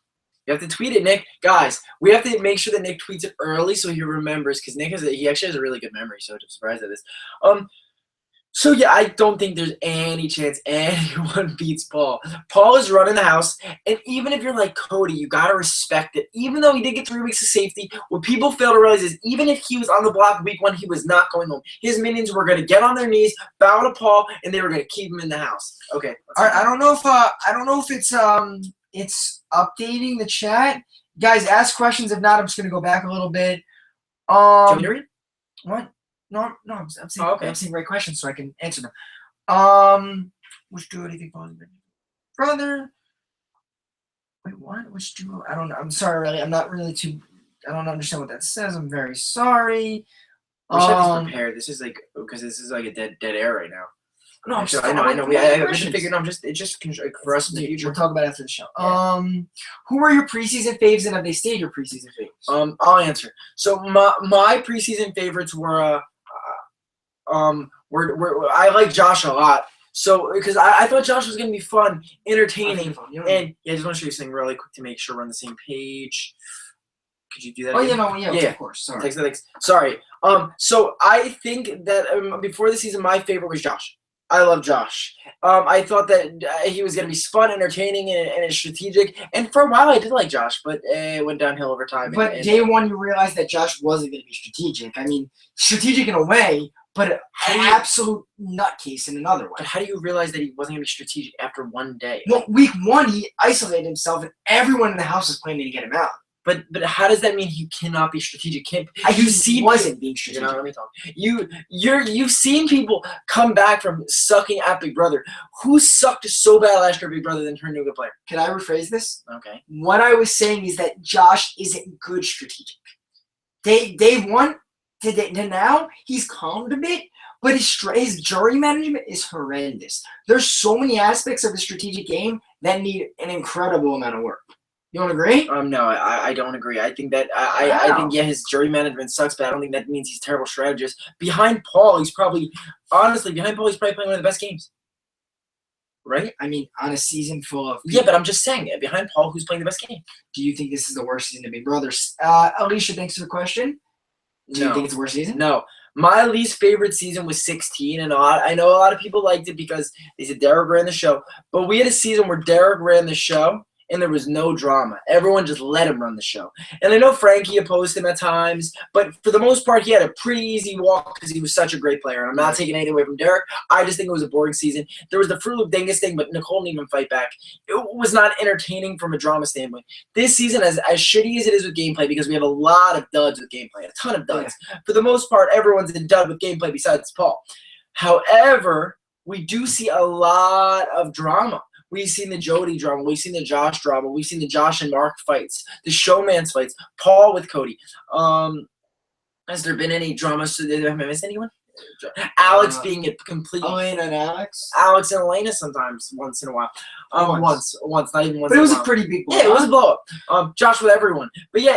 S2: You have to tweet it, Nick. Guys, we have to make sure that Nick tweets it early so he remembers, because he actually has a really good memory, so I'm surprised at this. So yeah, I don't think there's any chance anyone beats Paul. Paul is running the house, and even if you're like Cody, you gotta respect it. Even though he did get 3 weeks of safety, what people fail to realize is even if he was on the block week 1, he was not going home. His minions were gonna get on their knees, bow to Paul, and they were gonna keep him in the house. Okay.
S1: All right. I don't know if it's updating the chat. Guys, ask questions. If not, I'm just gonna go back a little bit.
S2: Do you want me to read?
S1: What? No, I'm saying,
S2: Oh, okay.
S1: I'm saying great questions so I can answer them. Which duo do you think Paul's brother? Wait, what? Which duo? I don't know. I'm sorry, really. I'm not really too. I don't understand what that says. I'm very sorry.
S2: We should have this prepared. This is like, because this is like a dead air right now.
S1: No, I'm just.
S2: I know.
S1: We
S2: We just figured. No, it's just like, for us in the
S1: Dude,
S2: future.
S1: we'll talk about it after the show.
S2: Yeah.
S1: Who are your preseason faves, and have they stayed your preseason faves?
S2: I'll answer. So my preseason favorites were I like Josh a lot. So because I thought Josh was gonna be fun, entertaining, and I just want to show you something really quick to make sure we're on the same page. Could you do that?
S1: Oh
S2: again?
S1: yeah, of course. Sorry.
S2: Thanks. Sorry. So I think that before the season, my favorite was Josh. I love Josh. I thought that he was going to be fun, entertaining, and strategic. And for a while, I did like Josh, but it went downhill over time.
S1: But day one, you realized that Josh wasn't going to be strategic. I mean, strategic in a way, but an absolute nutcase in another way.
S2: But how do you realize that he wasn't going to be strategic after one day?
S1: Well, week 1, he isolated himself, and everyone in the house was planning to get him out.
S2: But how does that mean he cannot be strategic?
S1: He wasn't being strategic.
S2: You know, let me talk. You've seen people come back from sucking at Big Brother. Who sucked so bad last year at Big Brother then turned into a good player?
S1: Can I rephrase this?
S2: Okay.
S1: What I was saying is that Josh isn't good strategic. Day 1 to now, he's calmed a bit, but his jury management is horrendous. There's so many aspects of the strategic game that need an incredible amount of work. You don't agree?
S2: No, I don't agree. I think that I think his jury management sucks, but I don't think that means he's a terrible strategist. Behind Paul, he's probably playing one of the best games. Right?
S1: I mean, on a season full of
S2: people. Yeah, but I'm just saying, behind Paul, who's playing the best game?
S1: Do you think this is the worst season to Big Brother? Alicia, thanks for the question. Do you think it's the worst season?
S2: No. My least favorite season was 16, and I know a lot of people liked it because they said Derek ran the show. But we had a season where Derek ran the show, and there was no drama. Everyone just let him run the show. And I know Frankie opposed him at times, but for the most part, he had a pretty easy walk because he was such a great player. And I'm not taking anything away from Derek. I just think it was a boring season. There was the Fruit Loop Dingus thing, but Nicole didn't even fight back. It was not entertaining from a drama standpoint. This season, as shitty as it is with gameplay, because we have a lot of duds with gameplay, a ton of duds. Yeah. For the most part, everyone's a dud with gameplay besides Paul. However, we do see a lot of drama. We've seen the Jody drama. We've seen the Josh drama. We've seen the Josh and Mark fights, the Showman's fights, Paul with Cody. Has there been any drama? Have I missed anyone? Alex being a complete.
S1: Elena and Alex.
S2: Alex and Elena sometimes, once in a while. Once, not even once.
S1: But it was a pretty big blow.
S2: Yeah, it was a blow up. Josh with everyone. But yeah,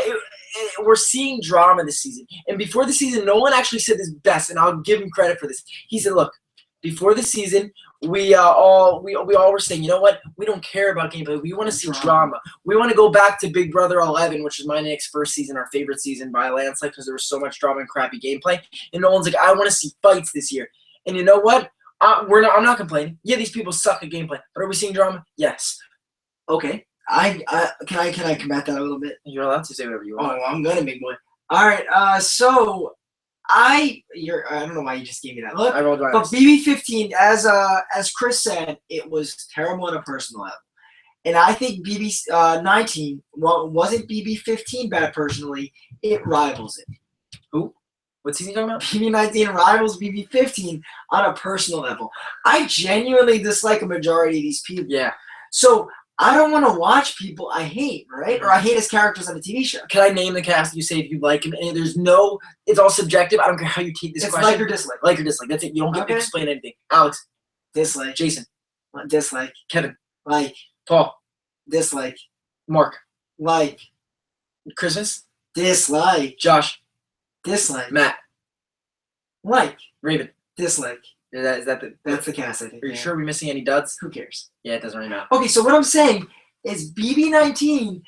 S2: we're seeing drama this season. And before the season, no one actually said this best, and I'll give him credit for this. He said, "Look, before the season, we all were saying, you know what? We don't care about gameplay. We want to see drama. We want to go back to Big Brother 11, which is my Nick's first season, our favorite season by a landslide, because there was so much drama and crappy gameplay. And no one's like, I want to see fights this year. And you know what? I'm not complaining. Yeah, these people suck at gameplay, but are we seeing drama? Yes.
S1: Okay. Can I combat that a little bit?
S2: You're allowed to say whatever you want.
S1: Oh, I'm gonna, big boy. All right. So I don't know why you just gave me that look.
S2: I rolled my
S1: but
S2: eyes.
S1: BB15, as Chris said, it was terrible on a personal level, and I think BB19 wasn't BB15 bad personally. It rivals it.
S2: Who? What season are you talking
S1: about? BB19 rivals BB15 on a personal level. I genuinely dislike a majority of these people.
S2: Yeah.
S1: So I don't want to watch people I hate, right? Or I hate as characters on a TV show.
S2: Can I name the cast you say if you like him? And it's all subjective. I don't care how you take this question.
S1: Like or dislike.
S2: Like or dislike. That's it. You don't get to explain anything. Alex.
S1: Dislike.
S2: Jason.
S1: Dislike.
S2: Kevin.
S1: Like.
S2: Paul.
S1: Dislike.
S2: Mark.
S1: Like.
S2: Christmas.
S1: Dislike.
S2: Josh,
S1: Dislike.
S2: Matt,
S1: Like.
S2: Raven.
S1: Dislike.
S2: Is that the?
S1: That's the cast, I think.
S2: Are you
S1: yeah.
S2: sure we're missing any duds?
S1: Who cares?
S2: Yeah, it doesn't really matter.
S1: Okay, so what I'm saying is BB19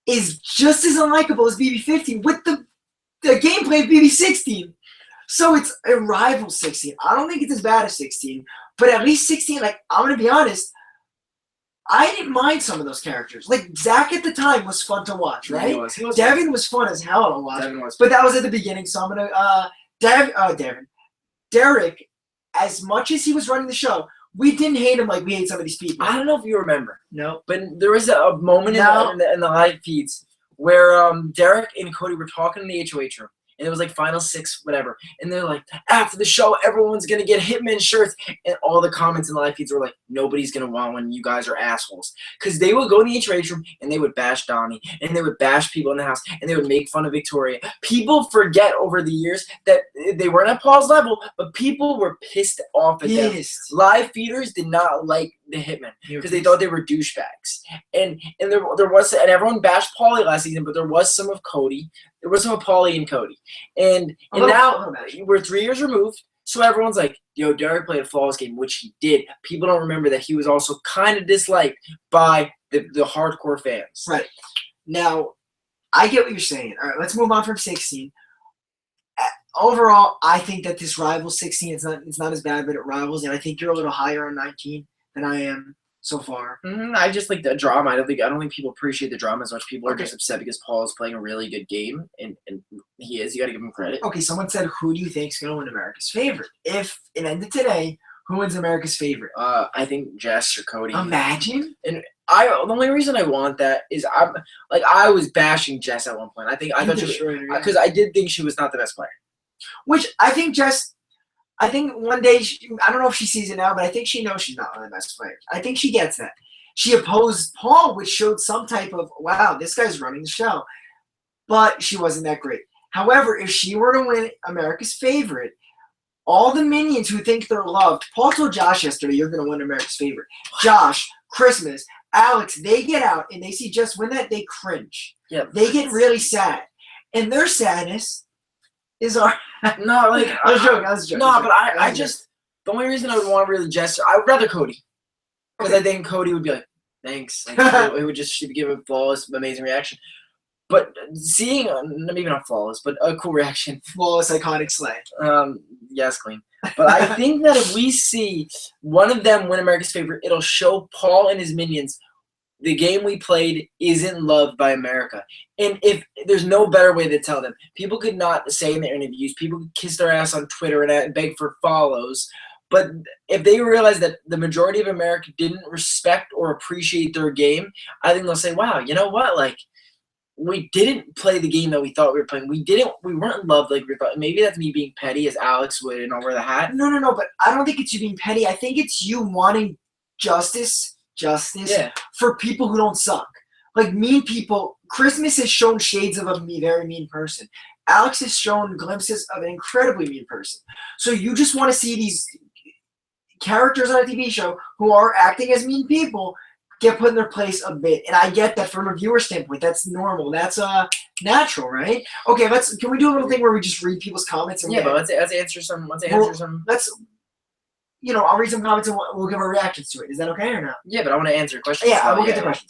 S1: is just as unlikable as BB15 with the gameplay of BB16. So it's a rival 16. I don't think it's as bad as 16, but at least 16, like, I'm going to be honest, I didn't mind some of those characters. Like, Zach at the time was fun to watch,
S2: Yeah,
S1: right?
S2: he was. He was.
S1: Devin was fun as hell to watch.
S2: Devin was.
S1: But that was at the beginning, so I'm going to, Derek, as much as he was running the show, we didn't hate him like we hate some of these people.
S2: I don't know if you remember,
S1: No.
S2: but there was a moment
S1: No.
S2: in the live feeds where Derek and Cody were talking in the HOH room. And it was like final 6, whatever. And they're like, after the show, everyone's going to get Hitman shirts. And all the comments in the live feeds were like, nobody's going to want one. You guys are assholes. Because they would go in the HOH room and they would bash Donnie. And they would bash people in the house. And they would make fun of Victoria. People forget over the years that they weren't at Paul's level, but people were pissed off at them.
S1: Pissed.
S2: Live feeders did not like the Hitmen because they thought they were douchebags. And there was, and everyone bashed Paulie last season, but there was some of Cody. There was some of Paulie and Cody. And now we're 3 years removed, so everyone's like, yo, Derek played a flawless game, which he did. People don't remember that he was also kind of disliked by the hardcore fans.
S1: Right. Now, I get what you're saying. All right, let's move on from 16. Overall, I think that this Rivals 16, it's not as bad, but it Rivals, and I think you're a little higher on 19 than I am so far.
S2: I just like the drama. I don't think people appreciate the drama as much. People are
S1: Okay.
S2: just upset because Paul is playing a really good game, and he is. You got to give him credit.
S1: Okay, someone said, who do you think is going to win America's Favorite? If it ended today, who wins America's Favorite?
S2: I think Jess or Cody.
S1: Imagine.
S2: The only reason I want that is I was bashing Jess at one point. I thought she was, because I did think she was not the best player.
S1: Which I think I think one day, I don't know if she sees it now, but I think she knows she's not one of the best players. I think she gets that. She opposed Paul, which showed some type of, wow, this guy's running the show. But she wasn't that great. However, if she were to win America's Favorite, all the minions who think they're loved, Paul told Josh yesterday, you're going to win America's Favorite. Josh, Christmas, Alex, they get out and they see Jess win that, they cringe.
S2: Yeah,
S1: They get really sad. And their sadness is our...
S2: no, like
S1: I was joking.
S2: No, but I just the only reason I would want really Jess, I would rather Cody, because I think Cody would be like, thanks. Like, it would just give a flawless, amazing reaction. But seeing, maybe not flawless, but a cool reaction.
S1: Flawless, iconic slay.
S2: Yes, clean. But I think that if we see one of them win America's Favorite, it'll show Paul and his minions the game we played isn't loved by America. And if there's no better way to tell them, people could not say in their interviews, people could kiss their ass on Twitter and beg for follows. But if they realize that the majority of America didn't respect or appreciate their game, I think they'll say, wow, you know what? Like, we didn't play the game that we thought we were playing. We weren't loved like we thought. Maybe that's me being petty as Alex would and I'll wear the hat.
S1: No, but I don't think it's you being petty. I think it's you wanting justice for people who don't suck. Like mean people. Christmas has shown shades of a very mean person. Alex has shown glimpses of an incredibly mean person. So you just want to see these characters on a TV show who are acting as mean people get put in their place a bit. And I get that from a viewer standpoint. That's normal. That's natural, right? Okay, can we do a little thing where we just read people's comments? And
S2: but let's answer some.
S1: I'll read some comments and we'll give our reactions to it. Is that okay or not?
S2: Yeah, but I want to answer questions.
S1: Yeah, we'll get the questions.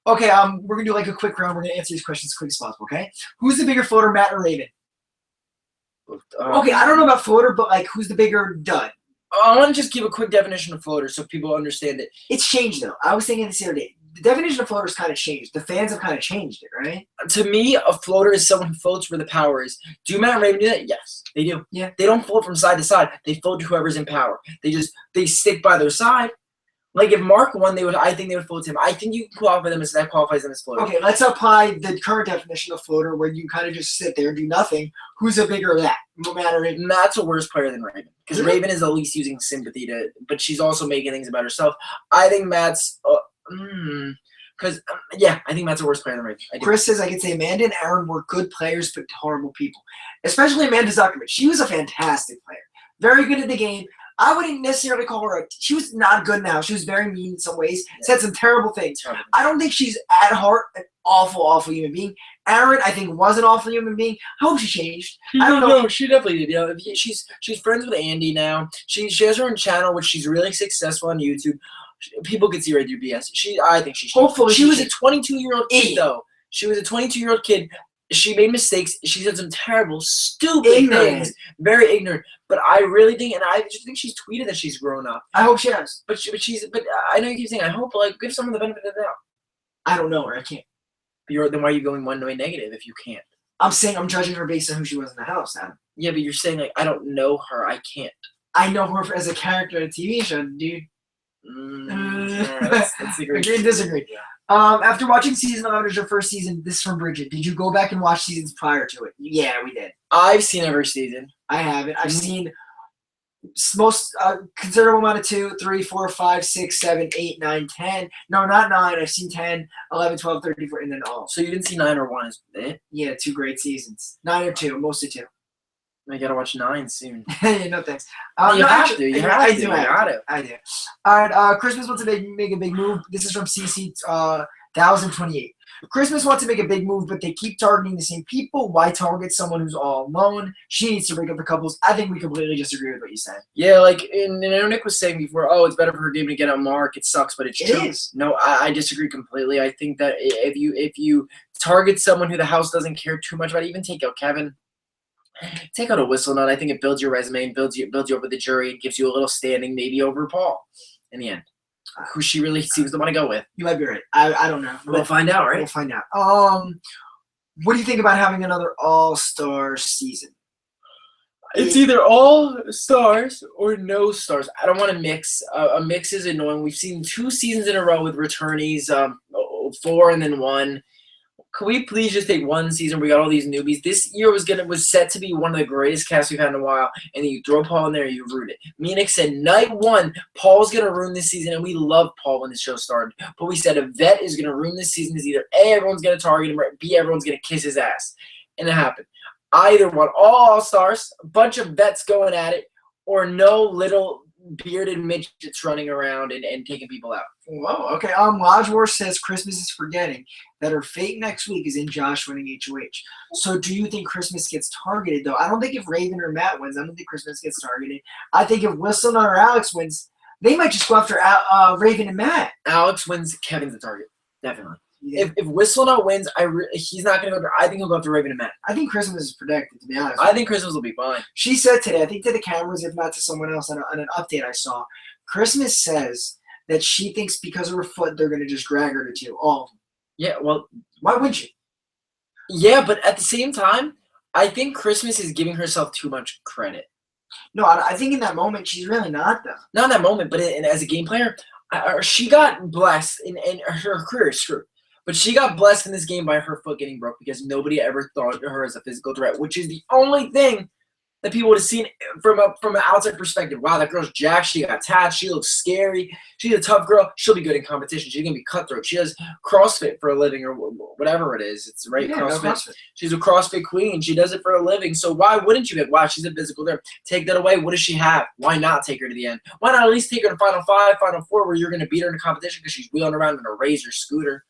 S2: Okay.
S1: We're gonna do like a quick round. We're gonna answer these questions as quick as possible. Okay. Who's the bigger floater, Matt or Raven? Okay, I don't know about floater, but like, who's the bigger dud?
S2: I want to just give a quick definition of floater so people understand it.
S1: It's changed though. I was thinking this the other day. The definition of floater has kind of changed. The fans have kind of changed it, right?
S2: To me, a floater is someone who floats where the power is. Do Matt and Raven do that? Yes, they do.
S1: Yeah.
S2: They don't float from side to side. They float to whoever's in power. They stick by their side. Like if Mark won, I think they would float to him. I think you can qualify them as that qualifies them as floater.
S1: Okay, let's apply the current definition of floater where you kind of just sit there and do nothing. Who's a bigger that? No matter Raven.
S2: Matt's a worse player than Raven because Raven is at least using sympathy but she's also making things about herself. I think Matt's I think Matt's a worse player than Raven.
S1: Chris says I could say Amanda and Aaron were good players but horrible people. Especially Amanda Zuckerman. She was a fantastic player. Very good at the game. I wouldn't necessarily call her she was not good now. She was very mean in some ways. Said some terrible things. I don't think she's at heart awful human being. Aaron, I think, was an awful human being. I hope she changed. I don't know.
S2: No, she definitely did. You know, she's friends with Andy now. She has her own channel, which she's really successful on YouTube. People can see right through BS. I think she.
S1: Hopefully
S2: she
S1: she
S2: was a
S1: should.
S2: 22-year-old kid
S1: Idiot.
S2: though. She was a 22-year-old kid. She made mistakes. She said some terrible, stupid
S1: Ignorant.
S2: things. Very ignorant. But I really think, and I just think she's tweeted that she's grown up.
S1: I hope she has.
S2: But I know you keep saying I hope, like, give someone the benefit of the doubt.
S1: I don't know her. I can't.
S2: Then why are you going one way negative if you can't?
S1: I'm saying I'm judging her based on who she was in the house now.
S2: Yeah, but you're saying like I don't know her. I can't.
S1: I know her as a character in a TV show, dude.
S2: That's
S1: Agree and disagree. After watching season 11 as your first season, this is from Bridget. Did you go back and watch seasons prior to it? Yeah, we did.
S2: I've seen every season.
S1: I haven't. I've seen most considerable amount of 2, 3, 4, 5, 6, 7, 8, 9, 10. No, not 9. I've seen 10, 11, 12, 13, 14, and then all.
S2: So you didn't see 9 or 1, is it?
S1: Yeah, 2 great seasons. 9 or 2, mostly 2.
S2: I gotta watch 9 soon.
S1: No thanks.
S2: You
S1: no,
S2: have
S1: actually,
S2: to. You
S1: I
S2: have
S1: do.
S2: to.
S1: I
S2: You gotta.
S1: I do. All right. Christmas wants to make a big move. This is from CC 1028. Christmas wants to make a big move, but they keep targeting the same people. Why target someone who's all alone? She needs to break up the couples. I think we completely disagree with what you said.
S2: Yeah, like and I know Nick was saying before. Oh, it's better for her game to get on Mark. It sucks, but it's
S1: It
S2: true.
S1: is.
S2: No, I disagree completely. I think that if you target someone who the house doesn't care too much about, even take out Kevin. Take out a whistle nut. I think it builds your resume and builds you up with the jury. It gives you a little standing, maybe over Paul in the end, who she really seems to want to go with.
S1: You might be right. I don't know.
S2: We'll find out,
S1: We'll
S2: right?
S1: find out. What do you think about having another All-Star season?
S2: It's either all stars or no stars. I don't want to mix. A mix is annoying. We've seen 2 seasons in a row with returnees, 4 and then 1. Could we please just take 1 season? We got all these newbies. This year was set to be one of the greatest casts we've had in a while, and then you throw Paul in there, you root it. Me and Nick said night 1, Paul's gonna ruin this season, and we loved Paul when the show started. But we said a vet is gonna ruin this season. Is either A, everyone's gonna target him, or B, everyone's gonna kiss his ass, and it happened. I either want all stars, a bunch of vets going at it, or no little bearded midgets running around and taking people out.
S1: Whoa, okay. Lodgewar says Christmas is forgetting that her fate next week is in Josh winning HOH. So do you think Christmas gets targeted, though? I don't think if Raven or Matt wins, I don't think Christmas gets targeted. I think if Wilson or Alex wins, they might just go after Raven and Matt.
S2: Alex wins, Kevin's the target. Definitely.
S1: Yeah.
S2: If Whistledown wins, he's not going to go. I think he'll go after Raven and Matt.
S1: I think Christmas is predicted, to be honest.
S2: I think Christmas will be fine.
S1: She said today, I think to the cameras, if not to someone else on an update I saw, Christmas says that she thinks because of her foot, they're going to just drag her to 2. All of them.
S2: Yeah, well,
S1: Why would she?
S2: yeah, but at the same time, I think Christmas is giving herself too much credit.
S1: No, I think in that moment, she's really not, though.
S2: Not in that moment, but as a game player, she got blessed, and her career is screwed. But she got blessed in this game by her foot getting broke because nobody ever thought of her as a physical threat, which is the only thing that people would have seen from an outside perspective. Wow, that girl's jacked. She got tapped. She looks scary. She's a tough girl. She'll be good in competition. She's going to be cutthroat. She does CrossFit for a living or whatever it is. It's right,
S1: Yeah,
S2: CrossFit.
S1: no CrossFit.
S2: She's a CrossFit queen. She does it for a living. So why wouldn't you get, wow, she's a physical threat. Take that away. What does she have? Why not take her to the end? Why not at least take her to Final 5, Final 4, where you're going to beat her in a competition because she's wheeling around in a Razor scooter?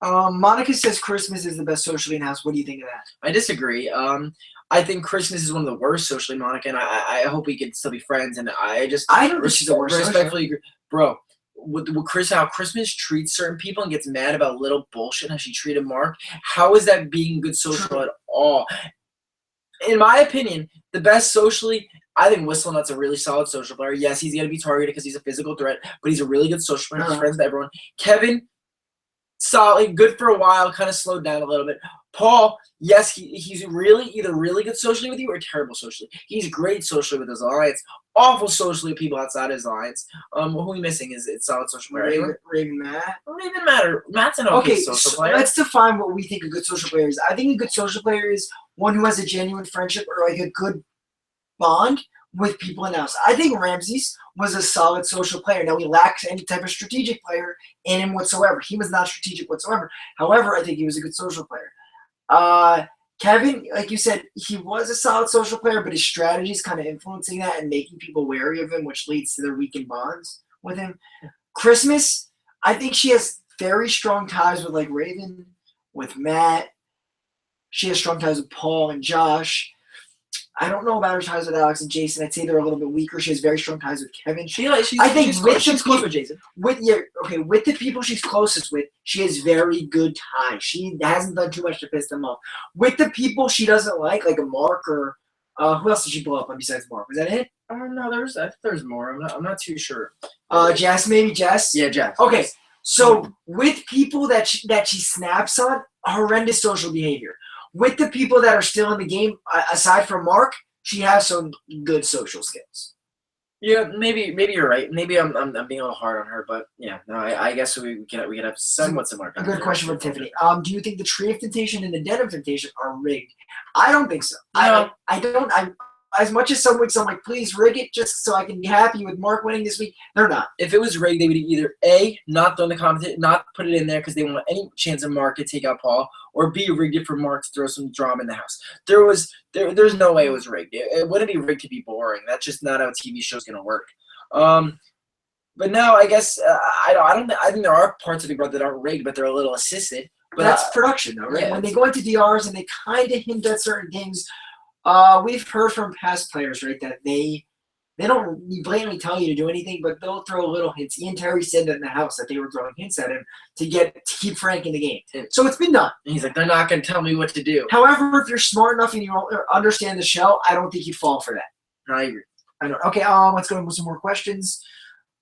S1: Monica says Christmas is the best socially in house. What do you think of that?
S2: I disagree. I think Christmas is one of the worst socially, Monica, and I hope we can still be friends. And I
S1: don't think she's the worst
S2: respectfully agree. Bro, with how Christmas treats certain people and gets mad about little bullshit, how she treated Mark, how is that being good social at all? In my opinion, the best socially, I think Whistlenut's a really solid social player. Yes, he's going to be targeted because he's a physical threat, but he's a really good social player. He's friends with everyone. Kevin, solid, good for a while, kind of slowed down a little bit. Paul, yes, he's either really good socially with you or terrible socially. He's great socially with his alliance, awful socially with people outside his alliance. Who are we missing? Is it solid social player?
S1: Raven Matt.
S2: It doesn't even matter. Matt's an okay social
S1: so
S2: player.
S1: let's define what we think a good social player is. I think a good social player is one who has a genuine friendship or like a good bond with people in the house. I think Ramses was a solid social player. Now, he lacks any type of strategic player in him whatsoever. He was not strategic whatsoever. However, I think he was a good social player. Kevin, like you said, he was a solid social player, but his strategy is kind of influencing that and making people wary of him, which leads to their weakened bonds with him. Christmas, I think she has very strong ties with like Raven, with Matt. She has strong ties with Paul and Josh. I don't know about her ties with Alex and Jason. I'd say they're a little bit weaker. She has very strong ties with Kevin. I think
S2: she's close with Jason.
S1: With the people she's closest with, she has very good ties. She hasn't done too much to piss them off. With the people she doesn't like a Mark or who else did she blow up on besides Mark? Was that it?
S2: No, there's more. I'm not too sure.
S1: Jess, maybe Jess.
S2: Yeah, Jess.
S1: Okay, so with people that she snaps on, horrendous social behavior. With the people that are still in the game, aside from Mark, she has some good social skills.
S2: Yeah, maybe you're right. Maybe I'm being a little hard on her, but yeah, no, I guess we can have somewhat similar.
S1: A good question from Tiffany. Do you think the Tree of Temptation and the Den of Temptation are rigged? I don't think so.
S2: No.
S1: I don't. As much as some weeks I'm like, please rig it just so I can be happy with Mark winning this week. They're not.
S2: If it was rigged, they would either A, not throw in the competition, not put it in there because they want any chance of Mark to take out Paul, or B, rigged it for Mark to throw some drama in the house. There's no way it was rigged. It wouldn't be rigged to be boring. That's just not how a TV show's gonna work. But now I guess I think there are parts of Big Brother that aren't rigged, but they're a little assisted.
S1: But that's production, though, right?
S2: Yeah,
S1: when they go into DRs and they kind of hint at certain things. We've heard from past players, right, that they don't blatantly tell you to do anything, but they'll throw little hints. Ian Terry said that in the house that they were throwing hints at him to keep Frank in the game. So it's been done.
S2: And he's like, they're not going to tell me what to do.
S1: However, if you're smart enough and you understand the show, I don't think you fall for that.
S2: I agree.
S1: I know. Okay, let's go with some more questions.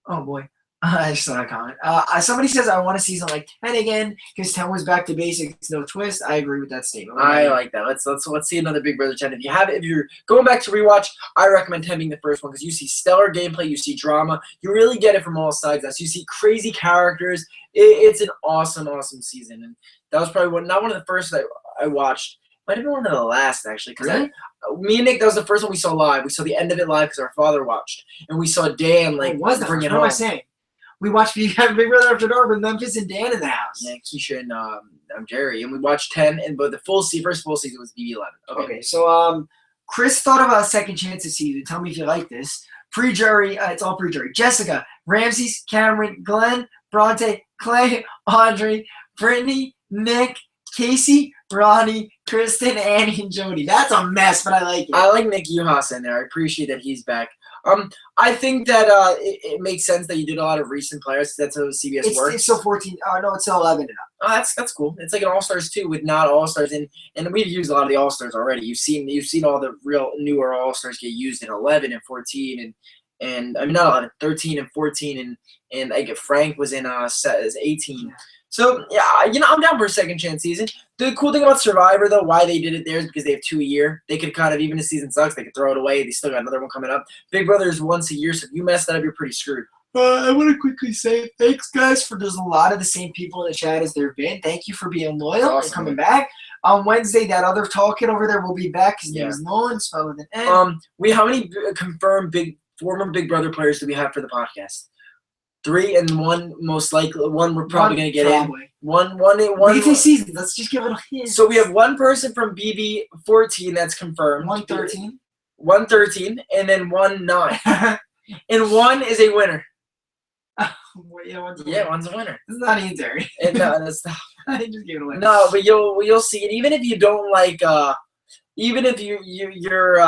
S1: Oh boy. I just saw a comment. Somebody says I want a season like 10 again because 10 was back to basics, no twist. I agree with that statement.
S2: I like that. Let's see another Big Brother 10. If you're going back to rewatch, I recommend 10 being the first one because you see stellar gameplay, you see drama, you really get it from all sides. You see crazy characters. It's an awesome season, and that was probably not one of the first that I watched. Might have been one of the last actually.
S1: Really?
S2: Me and Nick, that was the first one we saw live. We saw the end of it live because our father watched, and we saw Dan bring it home.
S1: What am I saying? We watched Big Brother After Dark with Memphis and Dan in the house.
S2: Yeah, Keisha and I'm Jerry, and we watched 10, but the first full season was BB11.
S1: Okay, so Chris thought about a second chance this season. Tell me if you like this. Pre-jury, it's all pre-jury. Jessica, Ramses, Cameron, Glenn, Bronte, Clay, Audrey, Brittany, Nick, Casey, Ronnie, Kristen, Annie, and Jody. That's a mess, but I like it.
S2: I like Nick Uhas in there. I appreciate that he's back. I think that it makes sense that you did a lot of recent players. That's how CBS works.
S1: It's still 14. Oh, no, it's still 11 and up.
S2: Oh, that's cool. It's like an All-Stars too, with not All-Stars, and we've used a lot of the All-Stars already. You've seen all the real newer All-Stars get used in 11 and 14, and I mean not 11, 13 and 14, and I get Frank was in as 18. So yeah, I'm down for a second chance season. The cool thing about Survivor, though, why they did it there is because they have 2 a year. They could kind of, even if the season sucks, they could throw it away. They still got another one coming up. Big Brother is once a year, so if you mess that up, you're pretty screwed.
S1: I want to quickly say thanks, guys, for there's a lot of the same people in the chat as there have been. Thank you for being loyal and coming back. On Wednesday, that other tall kid over there will be back. His name is Nolan, spelled with an N.
S2: How many confirmed former Big Brother players do we have for the podcast? 3 and one most likely. One we're probably gonna get in. One.
S1: BT season. Let's just give it a hint.
S2: So we have one person from BB 14 that's confirmed.
S1: 113.
S2: 113, and then 19, and one is a winner. One's a winner.
S1: It's not Ian Terry.
S2: No, that's not.
S1: I just gave it away.
S2: No, but you'll see it. Even if you don't like, even if you're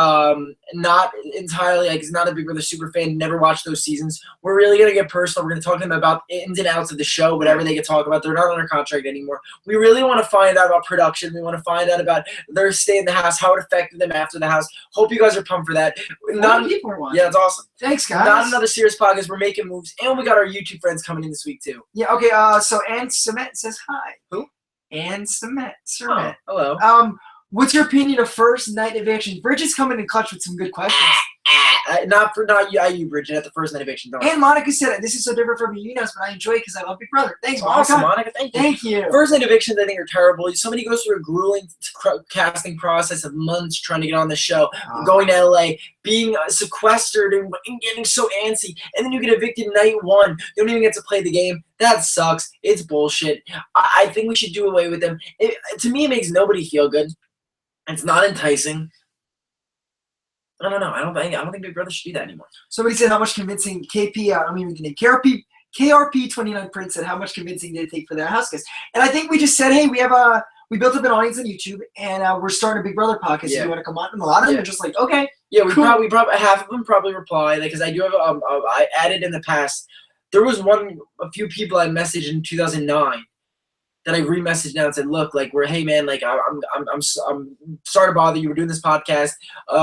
S2: not entirely like not a Big Brother super fan, never watched those seasons, we're really gonna get personal. We're gonna talk to them about ins and outs of the show, whatever they can talk about. They're not under contract anymore. We really want to find out about production. We want to find out about their stay in the house, how it affected them after the house. Hope you guys are pumped for that.
S1: People are watching.
S2: Yeah, it's awesome.
S1: Thanks, guys.
S2: Not another serious podcast. We're making moves, and we got our YouTube friends coming in this week too.
S1: Yeah. Okay. So Ann Cement says hi.
S2: Who?
S1: Ann Cement.
S2: Oh, hello.
S1: What's your opinion of first night eviction? Bridget's coming in clutch with some good questions.
S2: Not you, Bridget, at the first night eviction. Don't.
S1: And Monica said, this is so different from you, but I enjoy it because I love Big Brother. Thanks, Monica.
S2: Awesome, Monica. Thank you. First night evictions, I think, are terrible. Somebody goes through a grueling casting process of months trying to get on the show, going to LA, being sequestered and getting so antsy, and then you get evicted night one. You don't even get to play the game. That sucks. It's bullshit. I think we should do away with them. To me, it makes nobody feel good. It's not enticing. I don't know. I don't think Big Brother should do that anymore.
S1: Somebody said how much convincing KP, I don't even the name, KRP29 Prince said, how much convincing did it take for their house guest? And I think we just said, hey, we built up an audience on YouTube, and we're starting a Big Brother podcast. If
S2: Yeah.
S1: you want to come on? And a lot of them are just like, okay.
S2: Yeah, we
S1: Cool.
S2: probably half of them probably reply because I do have I added in the past. There was a few people I messaged in 2009 that I re-messaged now and said, look, like hey man, like I'm sorry to bother you. We're doing this podcast.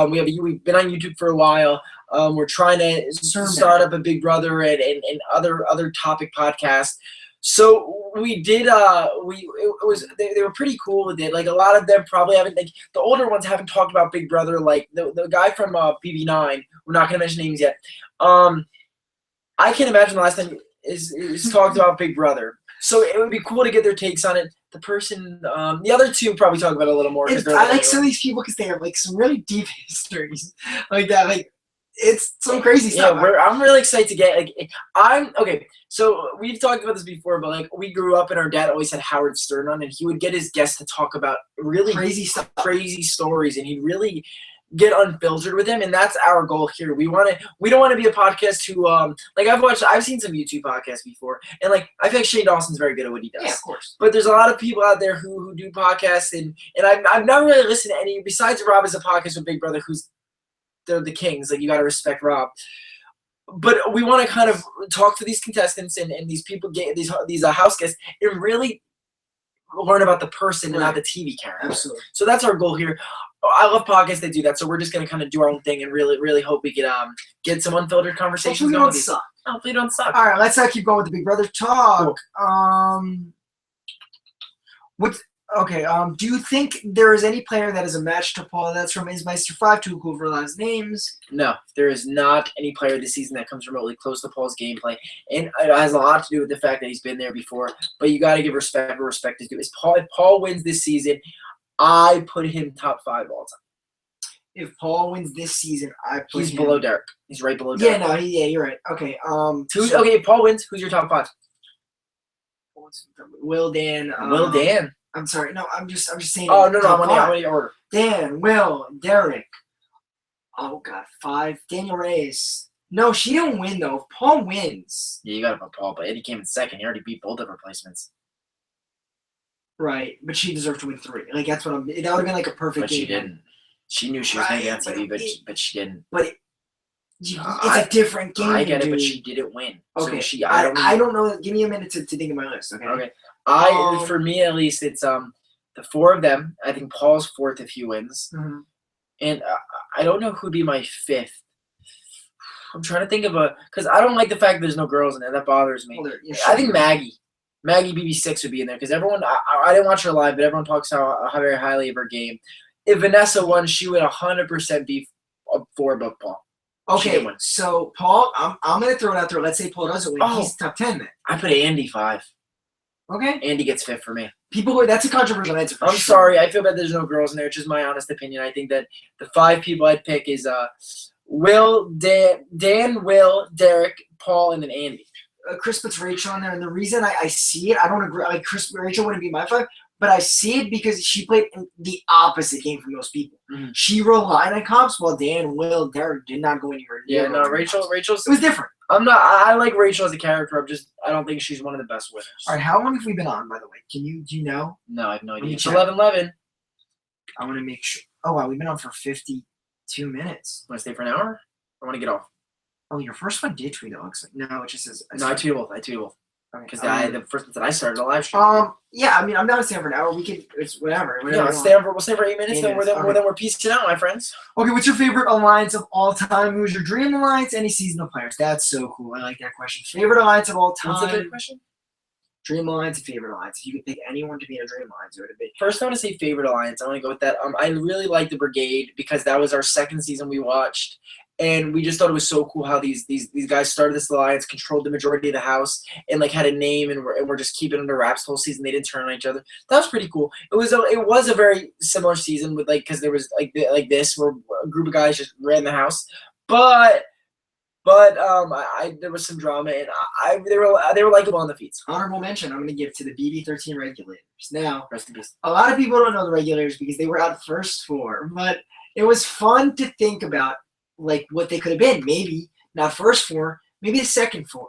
S2: We've been on YouTube for a while. We're trying to start up a Big Brother and other topic podcasts. So we did. They were pretty cool with it. Like a lot of them probably haven't. Like the older ones haven't talked about Big Brother. Like the guy from BB9. We're not gonna mention names yet. I can't imagine the last time is talked about Big Brother. So it would be cool to get their takes on it. The person, the other two probably talk about it a little more.
S1: I like some of these people because they have like some really deep histories like that. Like it's some crazy stuff.
S2: Yeah, I'm really excited to get okay. So we've talked about this before, but like we grew up and our dad always had Howard Stern on, and he would get his guests to talk about really
S1: crazy stuff,
S2: crazy stories, and he'd really get unfiltered with him, and that's our goal here. We don't want to be a podcast who I've seen some YouTube podcasts before, and like I feel like Shane Dawson's very good at what he does.
S1: Yeah, of course.
S2: But there's a lot of people out there who do podcasts, and I've never really listened to any besides Rob as a podcast with Big Brother, they're the kings. Like you got to respect Rob. But we want to kind of talk to these contestants and these people, these house guests, and really learn about the person and not the TV character.
S1: Absolutely.
S2: So that's our goal here. I love podcasts that do that. So we're just gonna kind of do our own thing and really, really hope we get some unfiltered conversations.
S1: Hopefully we don't suck.
S2: Hopefully we don't suck.
S1: All right, let's keep going with the Big Brother talk.
S2: Cool.
S1: Do you think there is any player that is a match to Paul? That's from Ismeister5, too cool for last names.
S2: No, there is not any player this season that comes remotely close to Paul's gameplay, and it has a lot to do with the fact that he's been there before. But you got to give respect where respect is due. If Paul wins this season, I put him top 5 all time.
S1: If Paul wins this sedan, I put
S2: He's
S1: him
S2: below Derek. He's right below Derek.
S1: You're right. Okay.
S2: Okay, if Paul wins, who's your top 5?
S1: Will, Dan.
S2: Will, Dan.
S1: I'm sorry. No, I'm just saying.
S2: Oh no,
S1: top
S2: I
S1: five.
S2: want your order.
S1: Dan, Will, Derek. Oh God, 5. Daniel Reyes. No, she didn't win though. If Paul wins.
S2: Yeah, you got to put Paul, but Eddie came in second. He already beat both of replacements.
S1: Right, but she deserved to win 3. Like that's what I'm. That would have been like a perfect.
S2: But
S1: game.
S2: she didn't. She knew she was going to get on TV, but she didn't.
S1: But it's a different game.
S2: I get it,
S1: dude.
S2: but she didn't win.
S1: Okay,
S2: So
S1: I don't know. Give me a minute to think of my list. Okay.
S2: Okay. For me at least, it's the 4 of them. I think Paul's 4th if he wins,
S1: Mhm.
S2: and I don't know who'd be my 5th. I'm trying to think of because I don't like the fact that there's no girls in there. That bothers me.
S1: Well,
S2: I think Maggie BB6 would be in there because everyone. I didn't watch her live, but everyone talks how very highly of her game. If Vanessa won, she would 100% be 4 above Paul. She
S1: Okay,
S2: didn't win.
S1: so Paul, I'm gonna throw it out there. Let's say Paul doesn't win.
S2: Oh.
S1: He's top 10 then.
S2: I put Andy 5.
S1: Okay.
S2: Andy gets 5th for me.
S1: That's a controversial answer. For
S2: I'm
S1: sure.
S2: sorry. I feel bad there's no girls in there. It's just my honest opinion. I think that the 5 people I'd pick is Will, Dan, Will, Derek, Paul, and then Andy.
S1: Chris puts Rachel on there, and the reason I see it, I don't agree. Like Rachel wouldn't be my 5, but I see it because she played the opposite game from most people.
S2: Mhm.
S1: She relied on comps, while Dan, Will, Derek did not go anywhere.
S2: Yeah, no,
S1: near
S2: Rachel's.
S1: It was different.
S2: I like Rachel as a character. I don't think she's one of the best winners.
S1: All right, how long have we been on, by the way? Do you know?
S2: No, I have no
S1: me
S2: idea. It's
S1: check.
S2: 11:11.
S1: I want to make sure. Oh wow, we've been on for 52 minutes.
S2: Want to stay for an hour? I want to get off.
S1: Oh, your first one did tweet. It looks like no, it just says.
S2: No, I tweet both. Because the first one that I started a live stream.
S1: Yeah, I mean, I'm down to stay for an hour. We can, it's whatever.
S2: Yeah, we'll stay for 8 minutes.
S1: 8
S2: Then
S1: minutes,
S2: we're peacing out, my friends.
S1: Okay, what's your favorite alliance of all time? Who's your dream alliance? Any seasonal players? That's so cool. I like that question. Favorite alliance of all
S2: What's the
S1: time?
S2: third question?
S1: Dream alliance and favorite alliance. If you could pick anyone to be in a dream alliance, who would it be?
S2: First, I want to say favorite alliance. I want to go with that. I really like the Brigade because that was our second season we watched, and we just thought it was so cool how these guys started this alliance, controlled the majority of the house, and like had a name, and we're just keeping it under wraps the whole season. They didn't turn on each other. That was pretty cool. It was a very similar season with because there was like this where a group of guys just ran the house, but there was some drama, and they were likable on the feeds.
S1: Honorable mention I'm going to give to the BB13 regulators. Now,
S2: Rest in peace.
S1: a lot of people don't know the regulators because they were out first 4, but it was fun to think about like what they could have been. Maybe not first 4, maybe the second 4.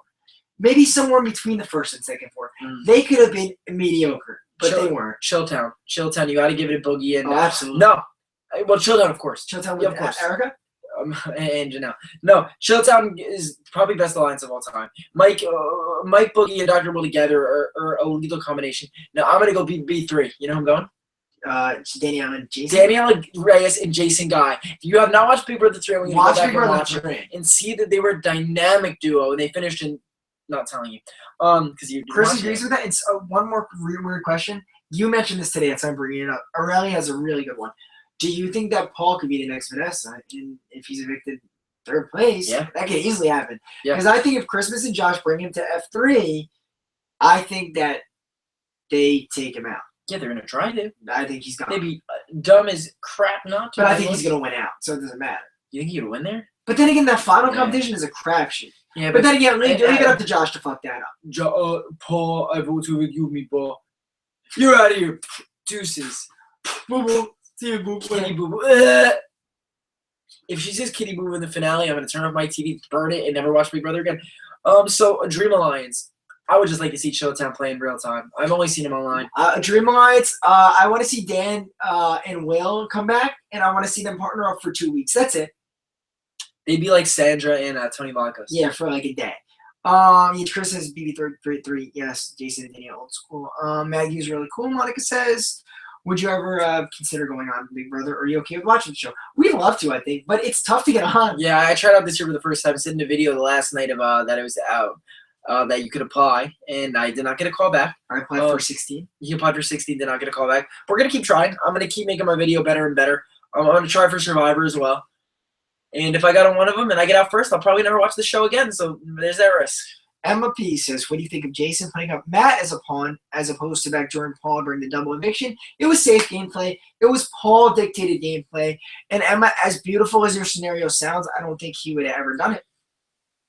S1: maybe somewhere between the first and second four.
S2: Mm.
S1: They could have been mediocre, but
S2: Chill-
S1: they weren't.
S2: Chilltown. You got to give it a Boogie and
S1: Oh, absolutely.
S2: no. Well, Chilltown, of course.
S1: Chilltown
S2: Yeah,
S1: with
S2: of course.
S1: Erica?
S2: And Janelle. No, Chilltown is probably best alliance of all time. Mike Boogie and Dr. Will together are a lethal combination. Now I'm gonna go B3. You know who I'm going?
S1: Danielle and Jason.
S2: Danielle Reyes and Jason Guy. If you have not watched Big Brother 3, I want you to
S1: Watch
S2: go back
S1: Big
S2: and
S1: Brother
S2: watch it
S1: 3.
S2: and see that they were a dynamic duo and they finished in. Not telling you, because you. didn't
S1: Chris
S2: watch
S1: agrees
S2: it.
S1: with that. It's one more weird question. You mentioned this today, so I'm bringing it up. Aurelia has a really good one. Do you think that Paul could be the next Vanessa? And if he's evicted third place,
S2: Yeah.
S1: that could easily happen.
S2: Yeah.
S1: Because I think if Christmas and Josh bring him to F3, I think that they take him out.
S2: Yeah, they're gonna try to.
S1: I think he's gone.
S2: They'd be dumb as crap not to.
S1: But I think he's going to win out, so it doesn't matter.
S2: You think he'd win there?
S1: But then again, that final
S2: Yeah.
S1: competition is a crapshoot.
S2: Yeah,
S1: But then again, leave
S2: and-
S1: it up to Josh to fuck that up.
S2: Paul, I vote to you, me, Paul. You're out of here. Deuces.
S1: Boo boo. See you, boo
S2: Kitty
S1: boo.
S2: boo boo. If she says kitty boo boo in the finale, I'm gonna turn off my TV, burn it, and never watch Big Brother again. So a Dream Alliance. I would just like to see Showtime play in real time. I've only seen him online.
S1: Dream Alliance. I want to see Dan and Will come back, and I want to see them partner up for 2 weeks. That's it.
S2: They'd be like Sandra and Tony Blancos.
S1: Yeah, for like a day. Yeah, Chris says BB3. Yes, Jason and Danielle, old school. Maggie's really cool. Monica says, would you ever consider going on Big Brother? Or are you okay with watching the show? We'd love to, I think, but it's tough to get on.
S2: Yeah, I tried out this year for the first time. I sent in a video the last night of that it was out. That you could apply, and I did not get a call back.
S1: I applied for 16.
S2: You applied for 16, did not get a call back. We're gonna keep trying. I'm gonna keep making my video better and better. I'm gonna try for Survivor as well. And if I got on one of them and I get out first, I'll probably never watch the show again. So there's that risk.
S1: Emma P says, what do you think of Jason putting up Matt as a pawn as opposed to backdooring Paul during the double eviction? It was safe gameplay. It was Paul dictated gameplay. And Emma, as beautiful as your scenario sounds, I don't think he would have ever done it.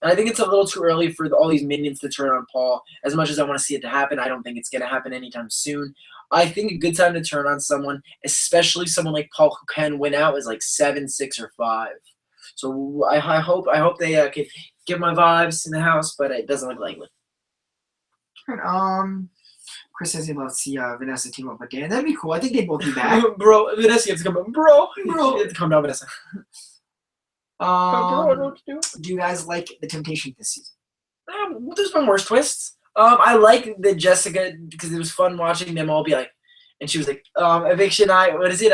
S2: And I think it's a little too early for all these minions to turn on Paul. As much as I want to see it to happen, I don't think it's going to happen anytime soon. I think a good time to turn on someone, especially someone like Paul who can win out, is like 7, 6, or 5. So I hope they can give my vibes in the house, but it doesn't look likely.
S1: Chris says he'd love to see Vanessa team up with Dan. That'd be cool. I think they'd both be back.
S2: Bro, Vanessa, you have to come down. Bro,
S1: Bro.
S2: you have to come down, Vanessa. Bro, I don't know what to do.
S1: Do you guys like the Temptation this season?
S2: There's been worse twists. I like the Jessica because it was fun watching them all be like, and she was like, eviction night. What is it?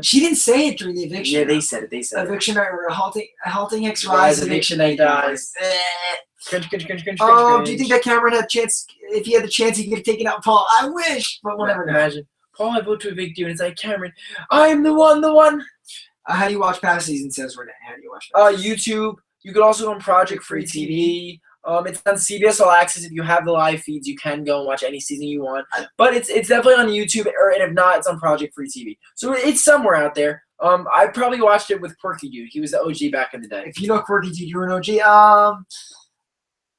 S1: She didn't say it during the eviction.
S2: Yeah, they said it. They said it.
S1: Eviction night or halting X
S2: Rise,
S1: rise.
S2: eviction night dies.
S1: Eh.
S2: Cringe.
S1: Do you think that Cameron had a chance? If he had the chance, he could have taken out Paul. I wish, but whatever.
S2: Imagine. Paul, I vote to evict you, and it's like, Cameron, I'm the one.
S1: How do you watch past seasons? Says Renee. How do you watch? Past seasons?
S2: YouTube. You could also go on Project Free TV. It's on CBS All Access. If you have the live feeds, you can go and watch any season you want. But it's definitely on YouTube, and if not, it's on Project Free TV. So it's somewhere out there. I probably watched it with Quirky Dude. He was the OG back in the day.
S1: If you know Quirky Dude, you're an OG.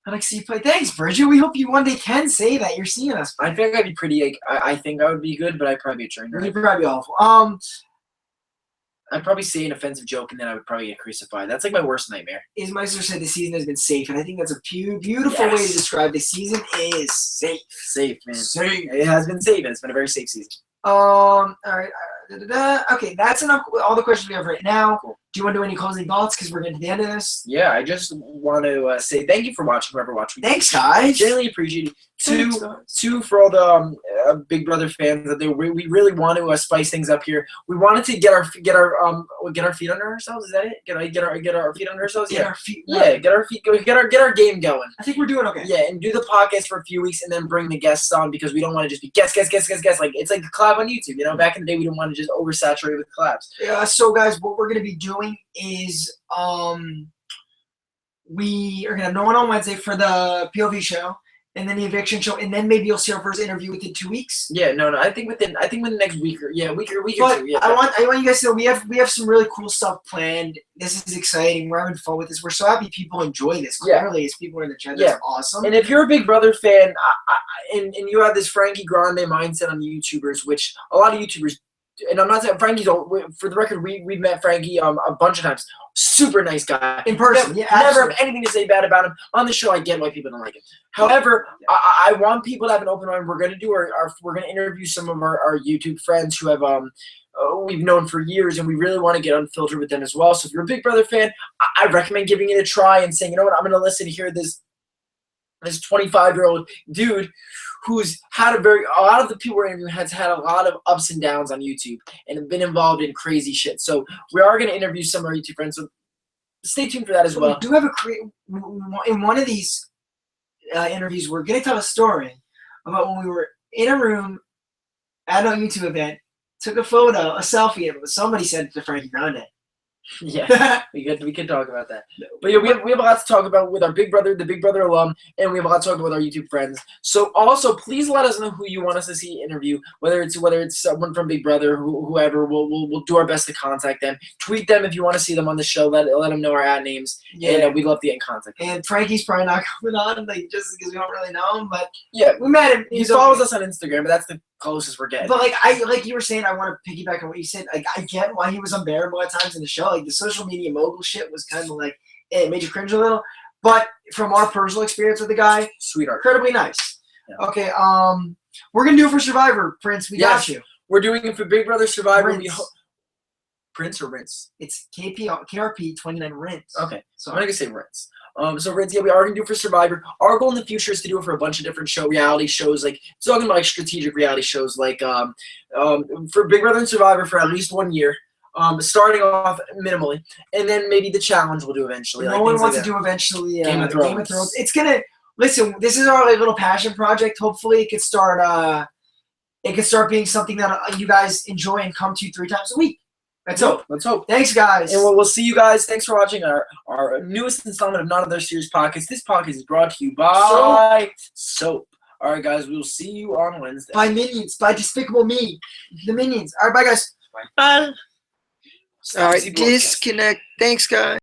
S1: I'd like to see you play. Thanks, Bridget. We hope you one day can say that you're seeing us.
S2: I think I'd be pretty. Like, I think I would be good, but I'd probably be a train wreck.
S1: You'd probably be awful.
S2: I'd probably say an offensive joke, and then I would probably get crucified. That's like my worst nightmare.
S1: Ismeister said the season has been safe, and I think that's a beautiful way to
S2: Yes.
S1: describe the season is safe.
S2: Safe, man.
S1: Safe.
S2: It has been safe, and it's been a very safe season.
S1: All right. Okay, that's enough. All the questions we have right now.
S2: Cool.
S1: Do you want to do any closing thoughts? Because we're getting to the end of this.
S2: Yeah, I just want to say thank you for watching, whoever watched.
S1: Thanks, guys.
S2: Genuinely appreciate it.
S1: Thanks, guys.
S2: Two for all the Big Brother fans that we really want to spice things up here. We wanted to get our feet under ourselves. Is that it? Get our feet under ourselves.
S1: Get our feet.
S2: Yeah, get our feet going. Get our game going.
S1: I think we're doing okay.
S2: Yeah, and do the podcast for a few weeks and then bring the guests on because we don't want to just be guest. Like it's like a collab on YouTube. You know, back in the day we didn't want to just oversaturate with collabs.
S1: So, guys, what we're going to be doing is we are going to have no one on Wednesday for the POV show, and then the eviction show, and then maybe you'll see our first interview within 2 weeks.
S2: Yeah, no. I think within the next week or week or
S1: But
S2: two. Yeah,
S1: I want you guys to know we have some really cool stuff planned. This is exciting. We're having fun with this. We're so happy people enjoy this.
S2: Yeah.
S1: Clearly, as people are in the chat,
S2: Yeah.
S1: that's awesome.
S2: And if you're a Big Brother fan, and you have this Frankie Grande mindset on YouTubers, which a lot of YouTubers and I'm not saying Frankie's. For the record, we've met Frankie a bunch of times. Super nice guy
S1: In person,
S2: Never,
S1: yeah,
S2: never
S1: absolutely.
S2: have anything to say bad about him on the show. I get why people don't like him. However, I want people to have an open mind. We're gonna do we're gonna interview some of our YouTube friends who have we've known for years, and we really want to get unfiltered with them as well. So if you're a Big Brother fan, I recommend giving it a try and saying, you know what, I'm gonna listen to hear this 25-year-old dude who's had a lot of the people we're interviewing has had a lot of ups and downs on YouTube and have been involved in crazy shit. So we are going to interview some of our YouTube friends. So stay tuned for that as well.
S1: We do have in one of these interviews, we're going to tell a story about when we were in a room at a YouTube event, took a photo, a selfie, and somebody sent it to Frankie Grande.
S2: Yeah, we could talk about that. But yeah, we have a lot to talk about with our Big Brother, the Big Brother alum, and we have a lot to talk about with our YouTube friends. So also, please let us know who you want us to see interview. Whether it's someone from Big Brother, whoever, we'll do our best to contact them. Tweet them if you want to see them on the show. Let them know our ad names, and we'd love to get in contact.
S1: And Frankie's probably not coming on, like just because we don't really know him. But
S2: Yeah,
S1: we met him.
S2: he follows us on Instagram, but that's the closest we're getting.
S1: But like you were saying, I want to piggyback on what you said. Like I get why he was unbearable at times in the show. Like the social media mogul shit was kind of like it made you cringe a little. But from our personal experience with the guy,
S2: Sweetheart.
S1: incredibly nice.
S2: Yeah.
S1: Okay, we're gonna do it for Survivor, Prince. We got you.
S2: We're doing it for Big Brother Survivor.
S1: Rinse.
S2: Prince or Rinse?
S1: It's KRP 29 Rinse.
S2: Okay,
S1: So
S2: I'm gonna say Rinse. So Rinse, yeah, we are gonna do it for Survivor. Our goal in the future is to do it for a bunch of different reality shows, like talking about like strategic reality shows, like for Big Brother and Survivor for at least 1 year. Starting off minimally, and then maybe the challenge we'll do eventually.
S1: no one wants to do eventually
S2: Game of Thrones.
S1: It's gonna listen. This is our little passion project. Hopefully, it could start. It could start being something that you guys enjoy and come to 3 times a week. Let's hope.
S2: Let's hope.
S1: Thanks, guys.
S2: And we'll see you guys. Thanks for watching our newest installment of Not Another Series podcast. This podcast is brought to you by Soap. All right, guys. We will see you on Wednesday.
S1: By Minions. By Despicable Me. The Minions. All right, bye, guys.
S3: All right,
S2: Spicy broadcast.
S3: disconnect. Thanks, guys.